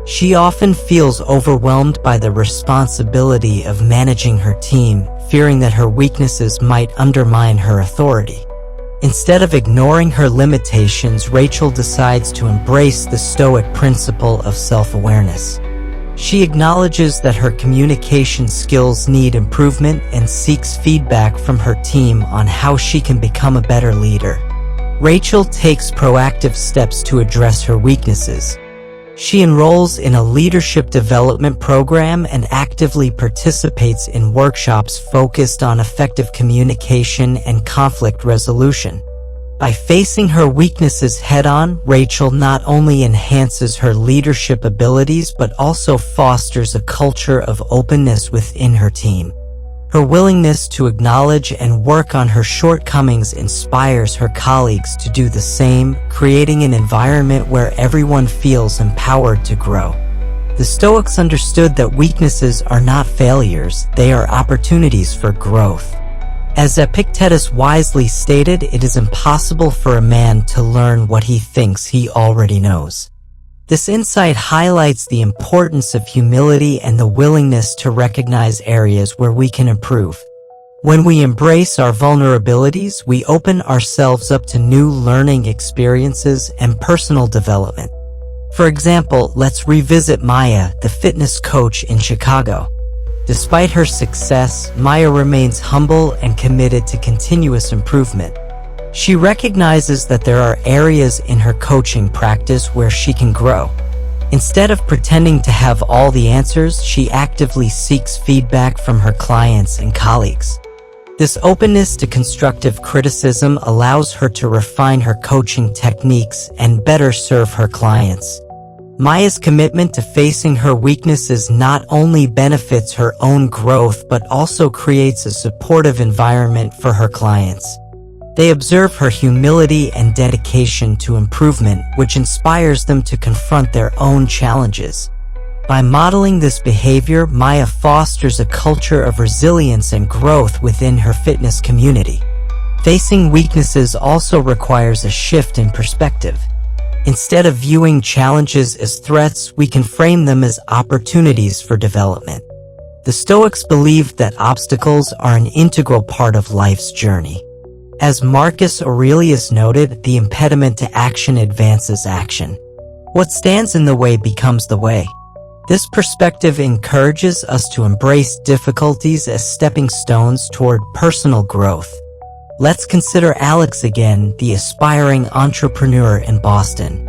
She often feels overwhelmed by the responsibility of managing her team, fearing that her weaknesses might undermine her authority. Instead of ignoring her limitations, Rachel decides to embrace the Stoic principle of self-awareness. She acknowledges that her communication skills need improvement and seeks feedback from her team on how she can become a better leader. Rachel takes proactive steps to address her weaknesses. She enrolls in a leadership development program and actively participates in workshops focused on effective communication and conflict resolution. By facing her weaknesses head-on, Rachel not only enhances her leadership abilities but also fosters a culture of openness within her team. Her willingness to acknowledge and work on her shortcomings inspires her colleagues to do the same, creating an environment where everyone feels empowered to grow. The Stoics understood that weaknesses are not failures, they are opportunities for growth. As Epictetus wisely stated, it is impossible for a man to learn what he thinks he already knows. This insight highlights the importance of humility and the willingness to recognize areas where we can improve. When we embrace our vulnerabilities, we open ourselves up to new learning experiences and personal development. For example, let's revisit Maya, the fitness coach in Chicago. Despite her success, Maya remains humble and committed to continuous improvement. She recognizes that there are areas in her coaching practice where she can grow. Instead of pretending to have all the answers, she actively seeks feedback from her clients and colleagues. This openness to constructive criticism allows her to refine her coaching techniques and better serve her clients. Maya's commitment to facing her weaknesses not only benefits her own growth but also creates a supportive environment for her clients. They observe her humility and dedication to improvement, which inspires them to confront their own challenges. By modeling this behavior, Maya fosters a culture of resilience and growth within her fitness community. Facing weaknesses also requires a shift in perspective. Instead of viewing challenges as threats, we can frame them as opportunities for development. The Stoics believed that obstacles are an integral part of life's journey. As Marcus Aurelius noted, the impediment to action advances action. What stands in the way becomes the way. This perspective encourages us to embrace difficulties as stepping stones toward personal growth. Let's consider Alex again, the aspiring entrepreneur in Boston.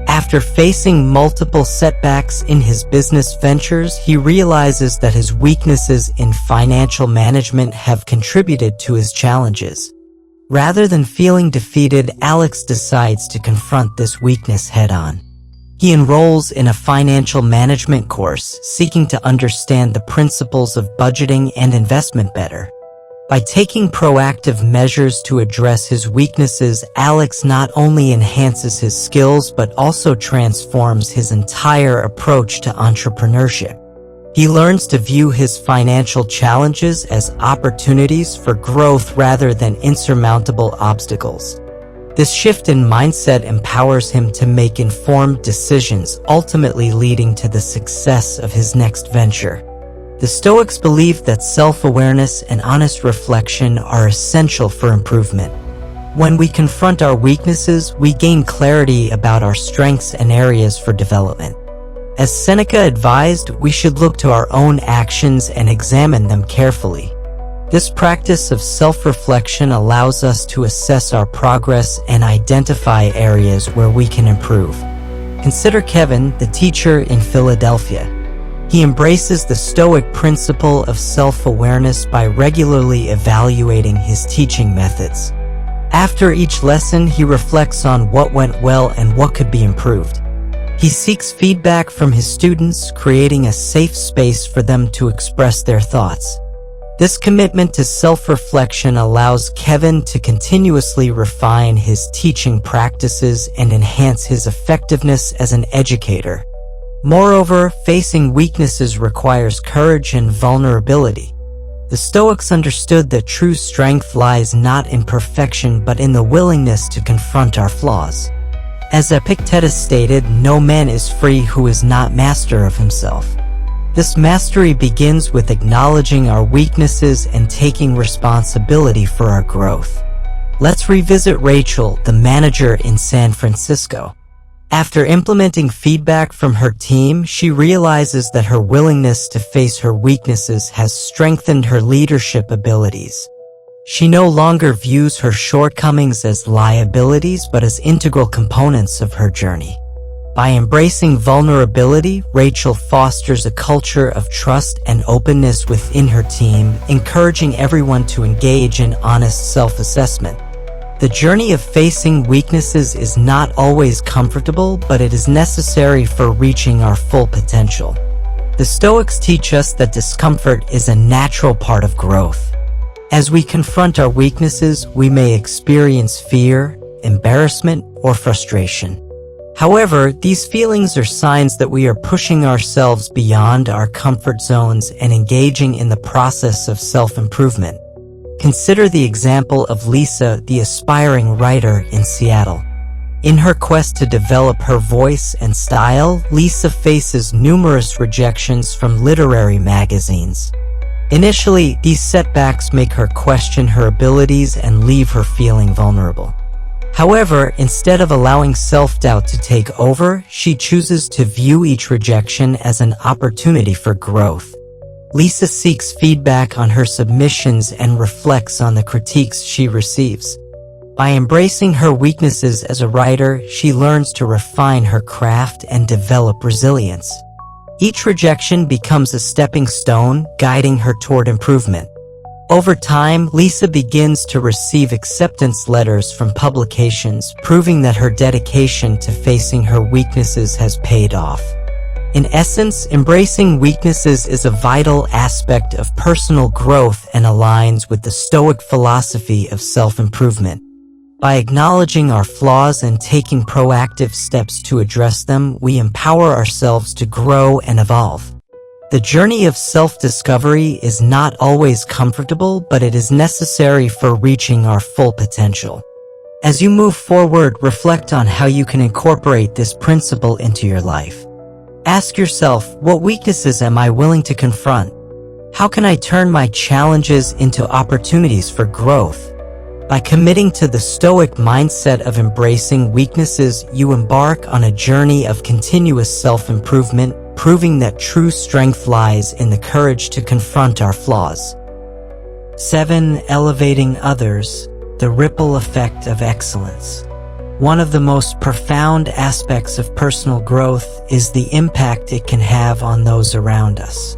After facing multiple setbacks in his business ventures, he realizes that his weaknesses in financial management have contributed to his challenges. Rather than feeling defeated, Alex decides to confront this weakness head-on. He enrolls in a financial management course, seeking to understand the principles of budgeting and investment better. By taking proactive measures to address his weaknesses, Alex not only enhances his skills but also transforms his entire approach to entrepreneurship. He learns to view his financial challenges as opportunities for growth rather than insurmountable obstacles. This shift in mindset empowers him to make informed decisions, ultimately leading to the success of his next venture. The Stoics believed that self-awareness and honest reflection are essential for improvement. When we confront our weaknesses, we gain clarity about our strengths and areas for development. As Seneca advised, we should look to our own actions and examine them carefully. This practice of self-reflection allows us to assess our progress and identify areas where we can improve. Consider Kevin, the teacher in Philadelphia. He embraces the Stoic principle of self-awareness by regularly evaluating his teaching methods. After each lesson, he reflects on what went well and what could be improved. He seeks feedback from his students, creating a safe space for them to express their thoughts. This commitment to self-reflection allows Kevin to continuously refine his teaching practices and enhance his effectiveness as an educator. Moreover, facing weaknesses requires courage and vulnerability. The Stoics understood that true strength lies not in perfection but in the willingness to confront our flaws. As Epictetus stated, no man is free who is not master of himself. This mastery begins with acknowledging our weaknesses and taking responsibility for our growth. Let's revisit Rachel, the manager in San Francisco. After implementing feedback from her team, she realizes that her willingness to face her weaknesses has strengthened her leadership abilities. She no longer views her shortcomings as liabilities but as integral components of her journey. By embracing vulnerability, Rachel fosters a culture of trust and openness within her team, encouraging everyone to engage in honest self-assessment. The journey of facing weaknesses is not always comfortable, but it is necessary for reaching our full potential. The Stoics teach us that discomfort is a natural part of growth. As we confront our weaknesses, we may experience fear, embarrassment, or frustration. However, these feelings are signs that we are pushing ourselves beyond our comfort zones and engaging in the process of self-improvement. Consider the example of Lisa, the aspiring writer in Seattle. In her quest to develop her voice and style, Lisa faces numerous rejections from literary magazines. Initially, these setbacks make her question her abilities and leave her feeling vulnerable. However, instead of allowing self-doubt to take over, she chooses to view each rejection as an opportunity for growth. Lisa seeks feedback on her submissions and reflects on the critiques she receives. By embracing her weaknesses as a writer, she learns to refine her craft and develop resilience. Each rejection becomes a stepping stone, guiding her toward improvement. Over time, Lisa begins to receive acceptance letters from publications, proving that her dedication to facing her weaknesses has paid off. In essence, embracing weaknesses is a vital aspect of personal growth and aligns with the Stoic philosophy of self-improvement. By acknowledging our flaws and taking proactive steps to address them, we empower ourselves to grow and evolve. The journey of self-discovery is not always comfortable, but it is necessary for reaching our full potential. As you move forward, reflect on how you can incorporate this principle into your life. Ask yourself, what weaknesses am I willing to confront? How can I turn my challenges into opportunities for growth? By committing to the Stoic mindset of embracing weaknesses, you embark on a journey of continuous self-improvement, proving that true strength lies in the courage to confront our flaws. 7. Elevating others, the ripple effect of excellence. One of the most profound aspects of personal growth is the impact it can have on those around us.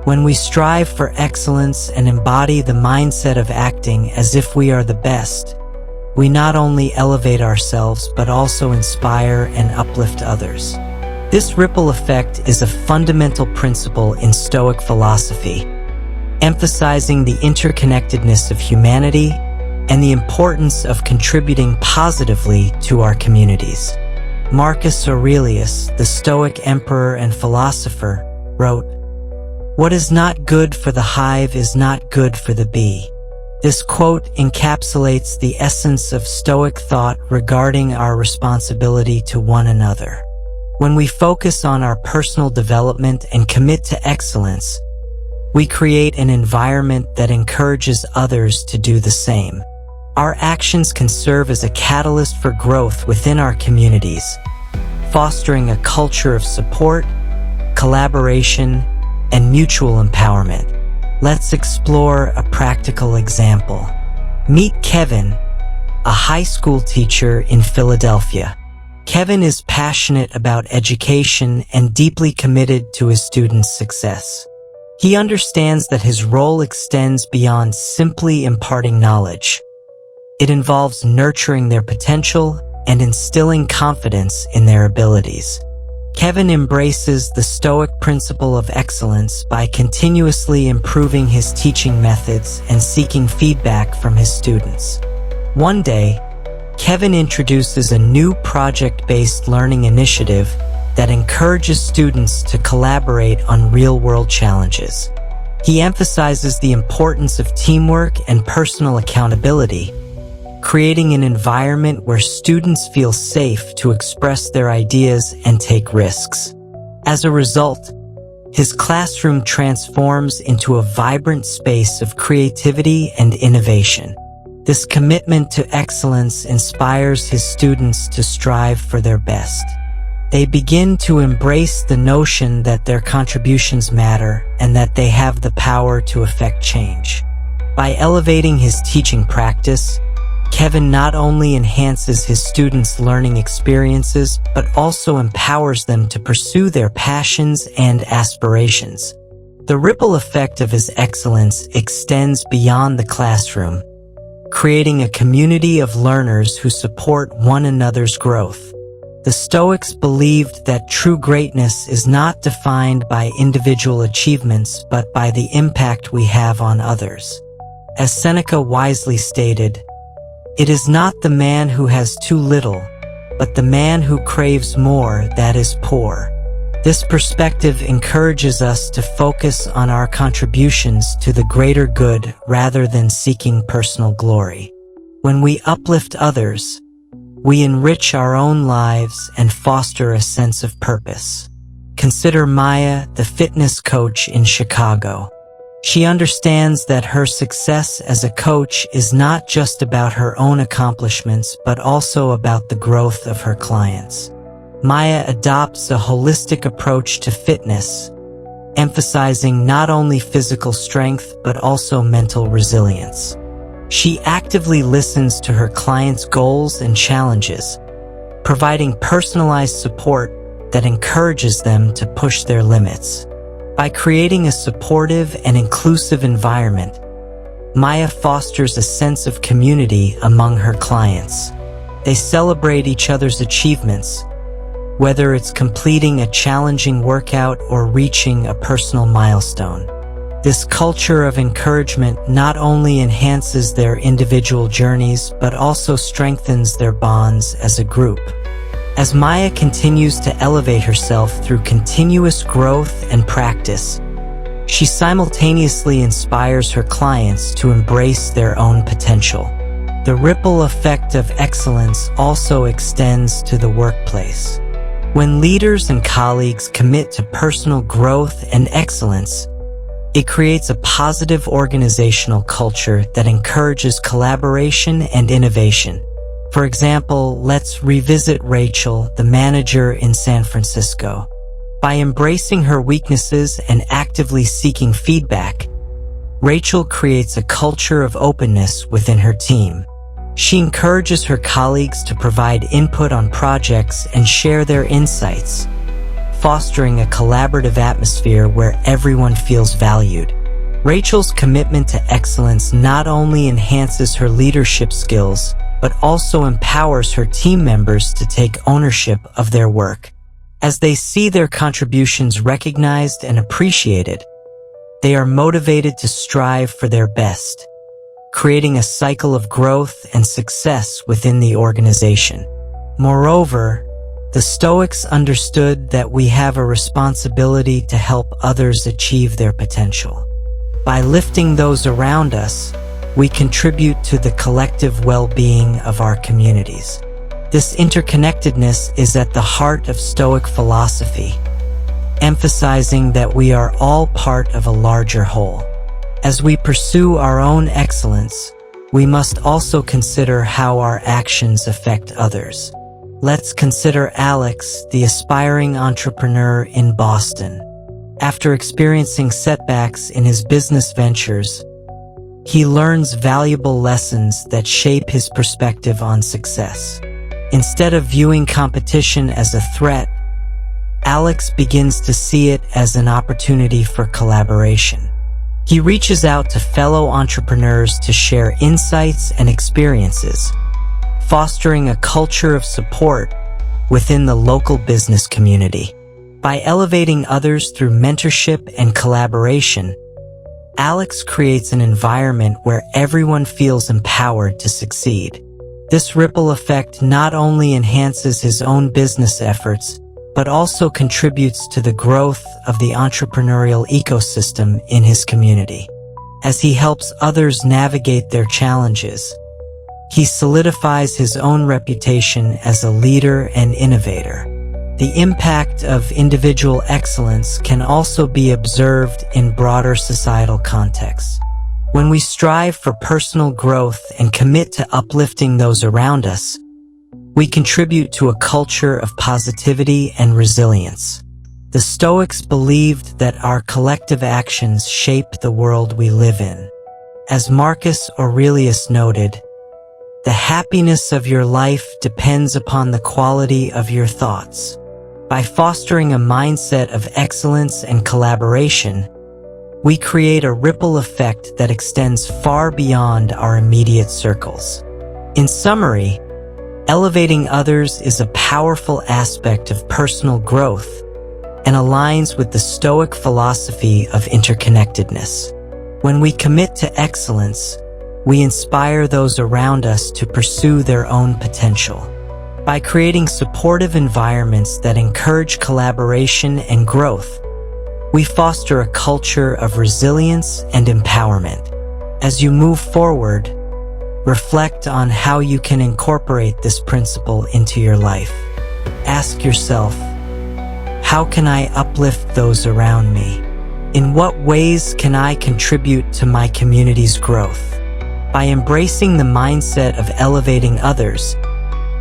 When we strive for excellence and embody the mindset of acting as if we are the best, we not only elevate ourselves but also inspire and uplift others. This ripple effect is a fundamental principle in Stoic philosophy, emphasizing the interconnectedness of humanity and the importance of contributing positively to our communities. Marcus Aurelius, the Stoic emperor and philosopher, wrote, "What is not good for the hive is not good for the bee." This quote encapsulates the essence of Stoic thought regarding our responsibility to one another. When we focus on our personal development and commit to excellence, we create an environment that encourages others to do the same. Our actions can serve as a catalyst for growth within our communities, fostering a culture of support, collaboration, and mutual empowerment. Let's explore a practical example. Meet Kevin, a high school teacher in Philadelphia. Kevin is passionate about education and deeply committed to his students' success. He understands that his role extends beyond simply imparting knowledge. It involves nurturing their potential and instilling confidence in their abilities. Kevin embraces the Stoic principle of excellence by continuously improving his teaching methods and seeking feedback from his students. One day, Kevin introduces a new project-based learning initiative that encourages students to collaborate on real-world challenges. He emphasizes the importance of teamwork and personal accountability, creating an environment where students feel safe to express their ideas and take risks. As a result, his classroom transforms into a vibrant space of creativity and innovation. This commitment to excellence inspires his students to strive for their best. They begin to embrace the notion that their contributions matter and that they have the power to affect change. By elevating his teaching practice, Kevin not only enhances his students' learning experiences, but also empowers them to pursue their passions and aspirations. The ripple effect of his excellence extends beyond the classroom, creating a community of learners who support one another's growth. The Stoics believed that true greatness is not defined by individual achievements, but by the impact we have on others. As Seneca wisely stated, "It is not the man who has too little, but the man who craves more that is poor." This perspective encourages us to focus on our contributions to the greater good rather than seeking personal glory. When we uplift others, we enrich our own lives and foster a sense of purpose. Consider Maya, the fitness coach in Chicago. She understands that her success as a coach is not just about her own accomplishments, but also about the growth of her clients. Maya adopts a holistic approach to fitness, emphasizing not only physical strength but also mental resilience. She actively listens to her clients' goals and challenges, providing personalized support that encourages them to push their limits. By creating a supportive and inclusive environment, Maya fosters a sense of community among her clients. They celebrate each other's achievements, whether it's completing a challenging workout or reaching a personal milestone. This culture of encouragement not only enhances their individual journeys, but also strengthens their bonds as a group. As Maya continues to elevate herself through continuous growth and practice, she simultaneously inspires her clients to embrace their own potential. The ripple effect of excellence also extends to the workplace. When leaders and colleagues commit to personal growth and excellence, it creates a positive organizational culture that encourages collaboration and innovation. For example, let's revisit Rachel, the manager in San Francisco. By embracing her weaknesses and actively seeking feedback, Rachel creates a culture of openness within her team. She encourages her colleagues to provide input on projects and share their insights, fostering a collaborative atmosphere where everyone feels valued. Rachel's commitment to excellence not only enhances her leadership skills, but also empowers her team members to take ownership of their work. As they see their contributions recognized and appreciated, they are motivated to strive for their best, creating a cycle of growth and success within the organization. Moreover, the Stoics understood that we have a responsibility to help others achieve their potential. By lifting those around us, we contribute to the collective well-being of our communities. This interconnectedness is at the heart of Stoic philosophy, emphasizing that we are all part of a larger whole. As we pursue our own excellence, we must also consider how our actions affect others. Let's consider Alex, the aspiring entrepreneur in Boston. After experiencing setbacks in his business ventures, he learns valuable lessons that shape his perspective on success. Instead of viewing competition as a threat, Alex begins to see it as an opportunity for collaboration. He reaches out to fellow entrepreneurs to share insights and experiences, fostering a culture of support within the local business community. By elevating others through mentorship and collaboration, Alex creates an environment where everyone feels empowered to succeed. This ripple effect not only enhances his own business efforts, but also contributes to the growth of the entrepreneurial ecosystem in his community. As he helps others navigate their challenges, he solidifies his own reputation as a leader and innovator. The impact of individual excellence can also be observed in broader societal contexts. When we strive for personal growth and commit to uplifting those around us, we contribute to a culture of positivity and resilience. The Stoics believed that our collective actions shape the world we live in. As Marcus Aurelius noted, "The happiness of your life depends upon the quality of your thoughts." By fostering a mindset of excellence and collaboration, we create a ripple effect that extends far beyond our immediate circles. In summary, elevating others is a powerful aspect of personal growth and aligns with the Stoic philosophy of interconnectedness. When we commit to excellence, we inspire those around us to pursue their own potential. By creating supportive environments that encourage collaboration and growth, we foster a culture of resilience and empowerment. As you move forward, reflect on how you can incorporate this principle into your life. Ask yourself, how can I uplift those around me? In what ways can I contribute to my community's growth? By embracing the mindset of elevating others,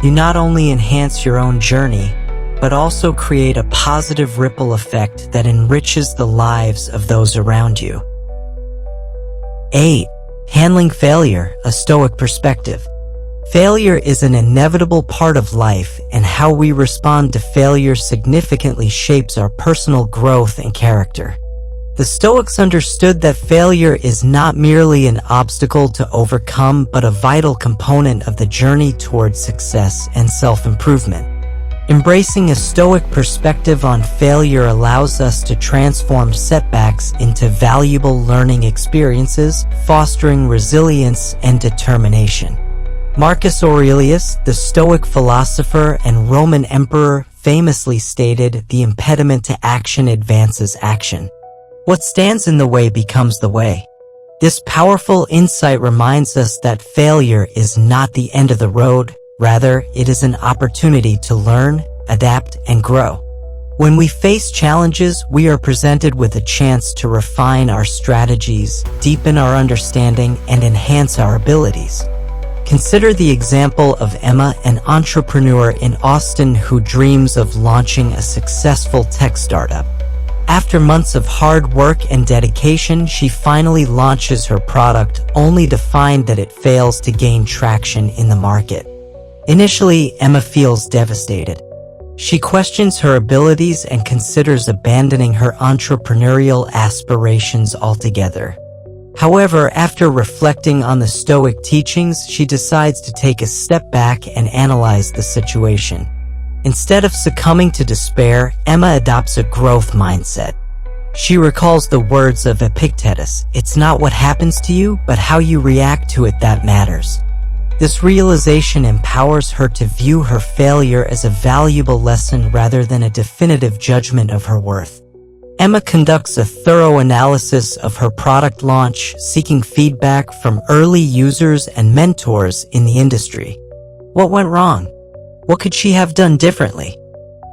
you not only enhance your own journey, but also create a positive ripple effect that enriches the lives of those around you. 8. Handling failure, a Stoic perspective. Failure is an inevitable part of life, and how we respond to failure significantly shapes our personal growth and character. The Stoics understood that failure is not merely an obstacle to overcome, but a vital component of the journey towards success and self-improvement. Embracing a Stoic perspective on failure allows us to transform setbacks into valuable learning experiences, fostering resilience and determination. Marcus Aurelius, the Stoic philosopher and Roman emperor, famously stated, "The impediment to action advances action. What stands in the way becomes the way." This powerful insight reminds us that failure is not the end of the road. Rather, it is an opportunity to learn, adapt, and grow. When we face challenges, we are presented with a chance to refine our strategies, deepen our understanding, and enhance our abilities. Consider the example of Emma, an entrepreneur in Austin who dreams of launching a successful tech startup. After months of hard work and dedication, she finally launches her product, only to find that it fails to gain traction in the market. Initially, Emma feels devastated. She questions her abilities and considers abandoning her entrepreneurial aspirations altogether. However, after reflecting on the Stoic teachings, she decides to take a step back and analyze the situation. Instead of succumbing to despair, Emma adopts a growth mindset. She recalls the words of Epictetus, "It's not what happens to you, but how you react to it that matters." This realization empowers her to view her failure as a valuable lesson rather than a definitive judgment of her worth. Emma conducts a thorough analysis of her product launch, seeking feedback from early users and mentors in the industry. What went wrong? What could she have done differently?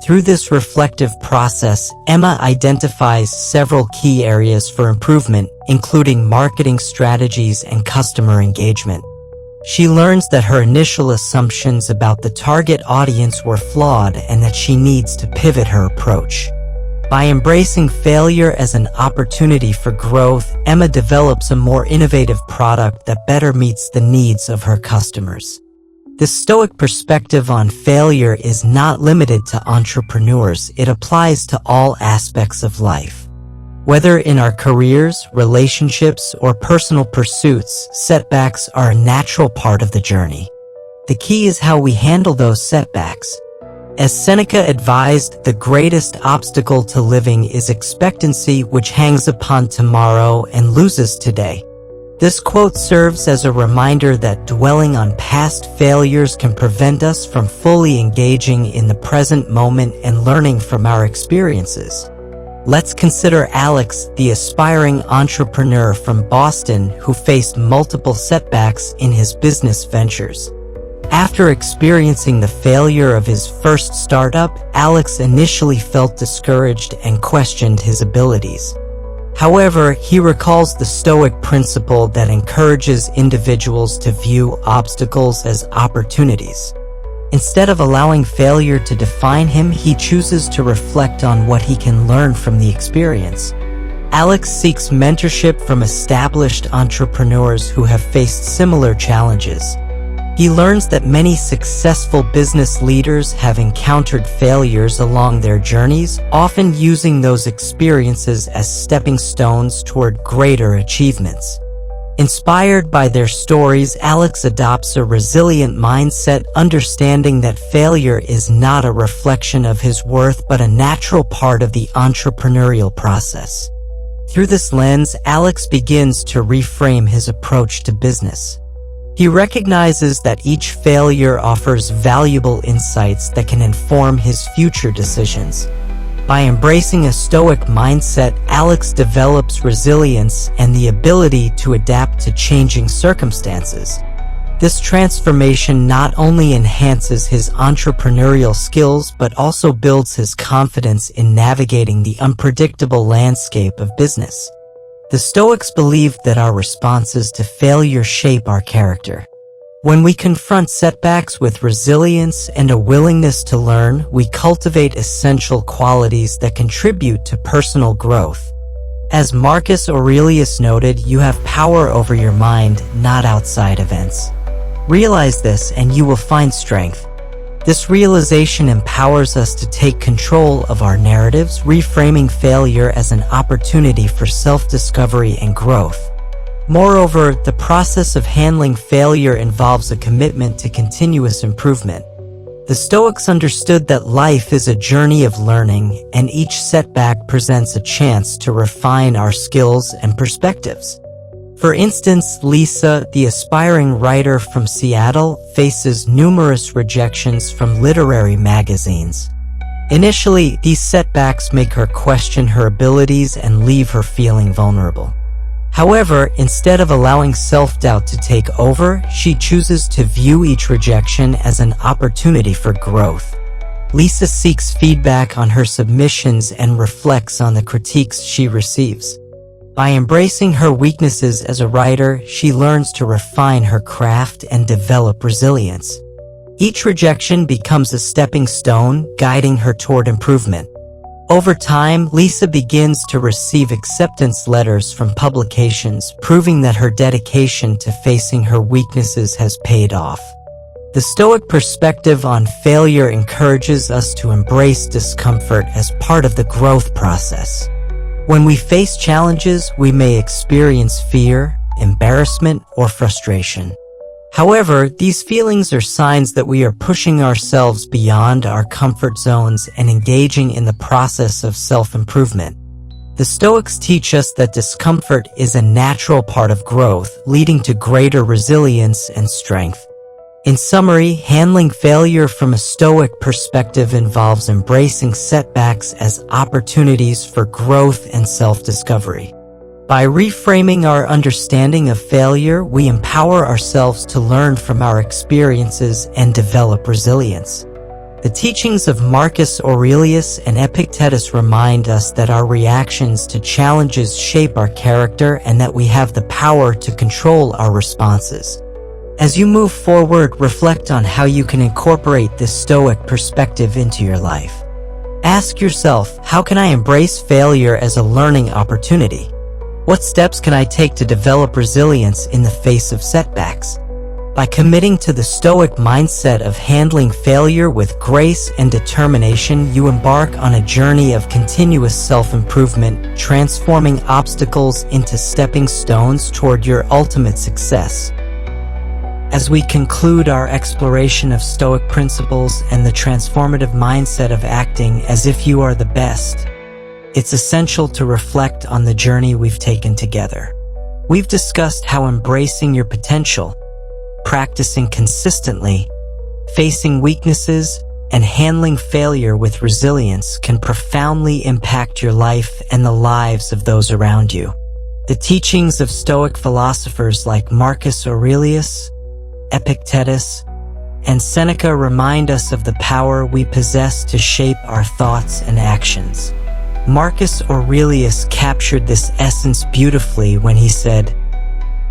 Through this reflective process, Emma identifies several key areas for improvement, including marketing strategies and customer engagement. She learns that her initial assumptions about the target audience were flawed and that she needs to pivot her approach. By embracing failure as an opportunity for growth, Emma develops a more innovative product that better meets the needs of her customers. The Stoic perspective on failure is not limited to entrepreneurs. It applies to all aspects of life. Whether in our careers, relationships, or personal pursuits, setbacks are a natural part of the journey. The key is how we handle those setbacks. As Seneca advised, the greatest obstacle to living is expectancy, which hangs upon tomorrow and loses today. This quote serves as a reminder that dwelling on past failures can prevent us from fully engaging in the present moment and learning from our experiences. Let's consider Alex, the aspiring entrepreneur from Boston who faced multiple setbacks in his business ventures. After experiencing the failure of his first startup, Alex initially felt discouraged and questioned his abilities. However, he recalls the Stoic principle that encourages individuals to view obstacles as opportunities. Instead of allowing failure to define him, he chooses to reflect on what he can learn from the experience. Alex seeks mentorship from established entrepreneurs who have faced similar challenges. He learns that many successful business leaders have encountered failures along their journeys, often using those experiences as stepping stones toward greater achievements. Inspired by their stories, Alex adopts a resilient mindset, understanding that failure is not a reflection of his worth but a natural part of the entrepreneurial process. Through this lens, Alex begins to reframe his approach to business. He recognizes that each failure offers valuable insights that can inform his future decisions. By embracing a Stoic mindset, Alex develops resilience and the ability to adapt to changing circumstances. This transformation not only enhances his entrepreneurial skills but also builds his confidence in navigating the unpredictable landscape of business. The Stoics believed that our responses to failure shape our character. When we confront setbacks with resilience and a willingness to learn, we cultivate essential qualities that contribute to personal growth. As Marcus Aurelius noted, you have power over your mind, not outside events. Realize this and you will find strength. This realization empowers us to take control of our narratives, reframing failure as an opportunity for self-discovery and growth. Moreover, the process of handling failure involves a commitment to continuous improvement. The Stoics understood that life is a journey of learning, and each setback presents a chance to refine our skills and perspectives. For instance, Lisa, the aspiring writer from Seattle, faces numerous rejections from literary magazines. Initially, these setbacks make her question her abilities and leave her feeling vulnerable. However, instead of allowing self-doubt to take over, she chooses to view each rejection as an opportunity for growth. Lisa seeks feedback on her submissions and reflects on the critiques she receives. By embracing her weaknesses as a writer, she learns to refine her craft and develop resilience. Each rejection becomes a stepping stone, guiding her toward improvement. Over time, Lisa begins to receive acceptance letters from publications, proving that her dedication to facing her weaknesses has paid off. The Stoic perspective on failure encourages us to embrace discomfort as part of the growth process. When we face challenges, we may experience fear, embarrassment, or frustration. However, these feelings are signs that we are pushing ourselves beyond our comfort zones and engaging in the process of self-improvement. The Stoics teach us that discomfort is a natural part of growth, leading to greater resilience and strength. In summary, handling failure from a Stoic perspective involves embracing setbacks as opportunities for growth and self-discovery. By reframing our understanding of failure, we empower ourselves to learn from our experiences and develop resilience. The teachings of Marcus Aurelius and Epictetus remind us that our reactions to challenges shape our character and that we have the power to control our responses. As you move forward, reflect on how you can incorporate this Stoic perspective into your life. Ask yourself, how can I embrace failure as a learning opportunity? What steps can I take to develop resilience in the face of setbacks? By committing to the Stoic mindset of handling failure with grace and determination, you embark on a journey of continuous self-improvement, transforming obstacles into stepping stones toward your ultimate success. As we conclude our exploration of Stoic principles and the transformative mindset of acting as if you are the best, it's essential to reflect on the journey we've taken together. We've discussed how embracing your potential, practicing consistently, facing weaknesses, and handling failure with resilience can profoundly impact your life and the lives of those around you. The teachings of Stoic philosophers like Marcus Aurelius, Epictetus, and Seneca remind us of the power we possess to shape our thoughts and actions. Marcus Aurelius captured this essence beautifully when he said,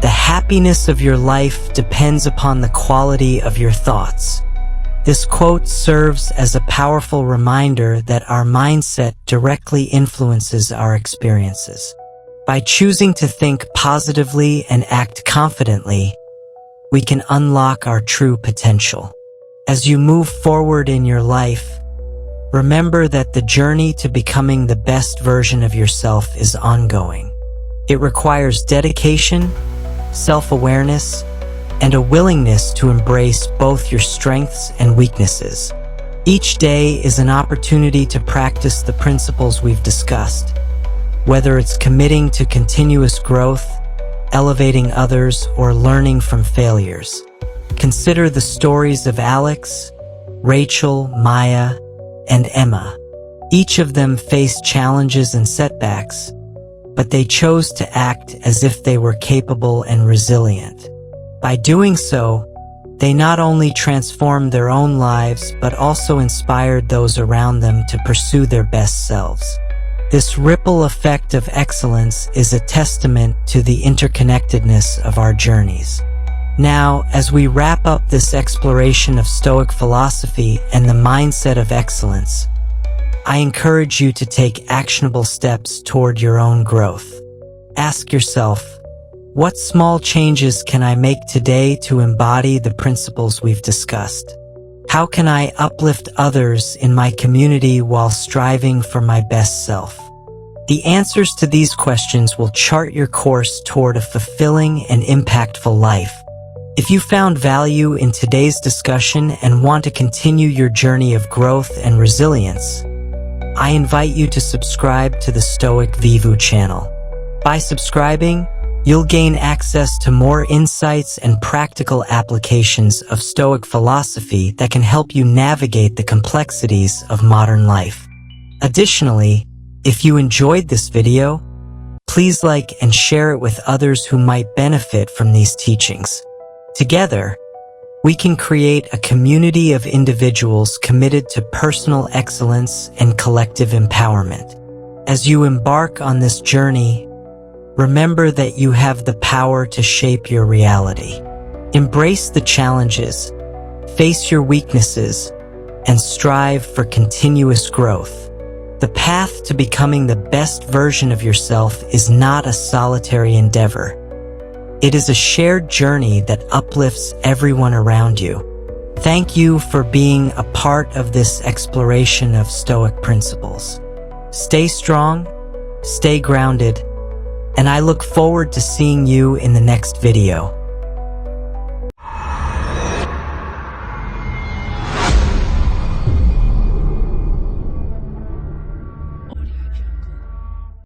"The happiness of your life depends upon the quality of your thoughts." This quote serves as a powerful reminder that our mindset directly influences our experiences. By choosing to think positively and act confidently, we can unlock our true potential. As you move forward in your life, remember that the journey to becoming the best version of yourself is ongoing. It requires dedication, self-awareness, and a willingness to embrace both your strengths and weaknesses. Each day is an opportunity to practice the principles we've discussed, whether it's committing to continuous growth, elevating others, or learning from failures. Consider the stories of Alex, Rachel, Maya, and Emma. Each of them faced challenges and setbacks, but they chose to act as if they were capable and resilient. By doing so, they not only transformed their own lives but also inspired those around them to pursue their best selves. This ripple effect of excellence is a testament to the interconnectedness of our journeys. Now, as we wrap up this exploration of Stoic philosophy and the mindset of excellence, I encourage you to take actionable steps toward your own growth. Ask yourself, what small changes can I make today to embody the principles we've discussed? How can I uplift others in my community while striving for my best self? The answers to these questions will chart your course toward a fulfilling and impactful life. If you found value in today's discussion and want to continue your journey of growth and resilience, I invite you to subscribe to the Stoic Vivu channel. By subscribing, you'll gain access to more insights and practical applications of Stoic philosophy that can help you navigate the complexities of modern life. Additionally, if you enjoyed this video, please like and share it with others who might benefit from these teachings. Together, we can create a community of individuals committed to personal excellence and collective empowerment. As you embark on this journey, remember that you have the power to shape your reality. Embrace the challenges, face your weaknesses, and strive for continuous growth. The path to becoming the best version of yourself is not a solitary endeavor. It is a shared journey that uplifts everyone around you. Thank you for being a part of this exploration of Stoic principles. Stay strong, stay grounded, and I look forward to seeing you in the next video.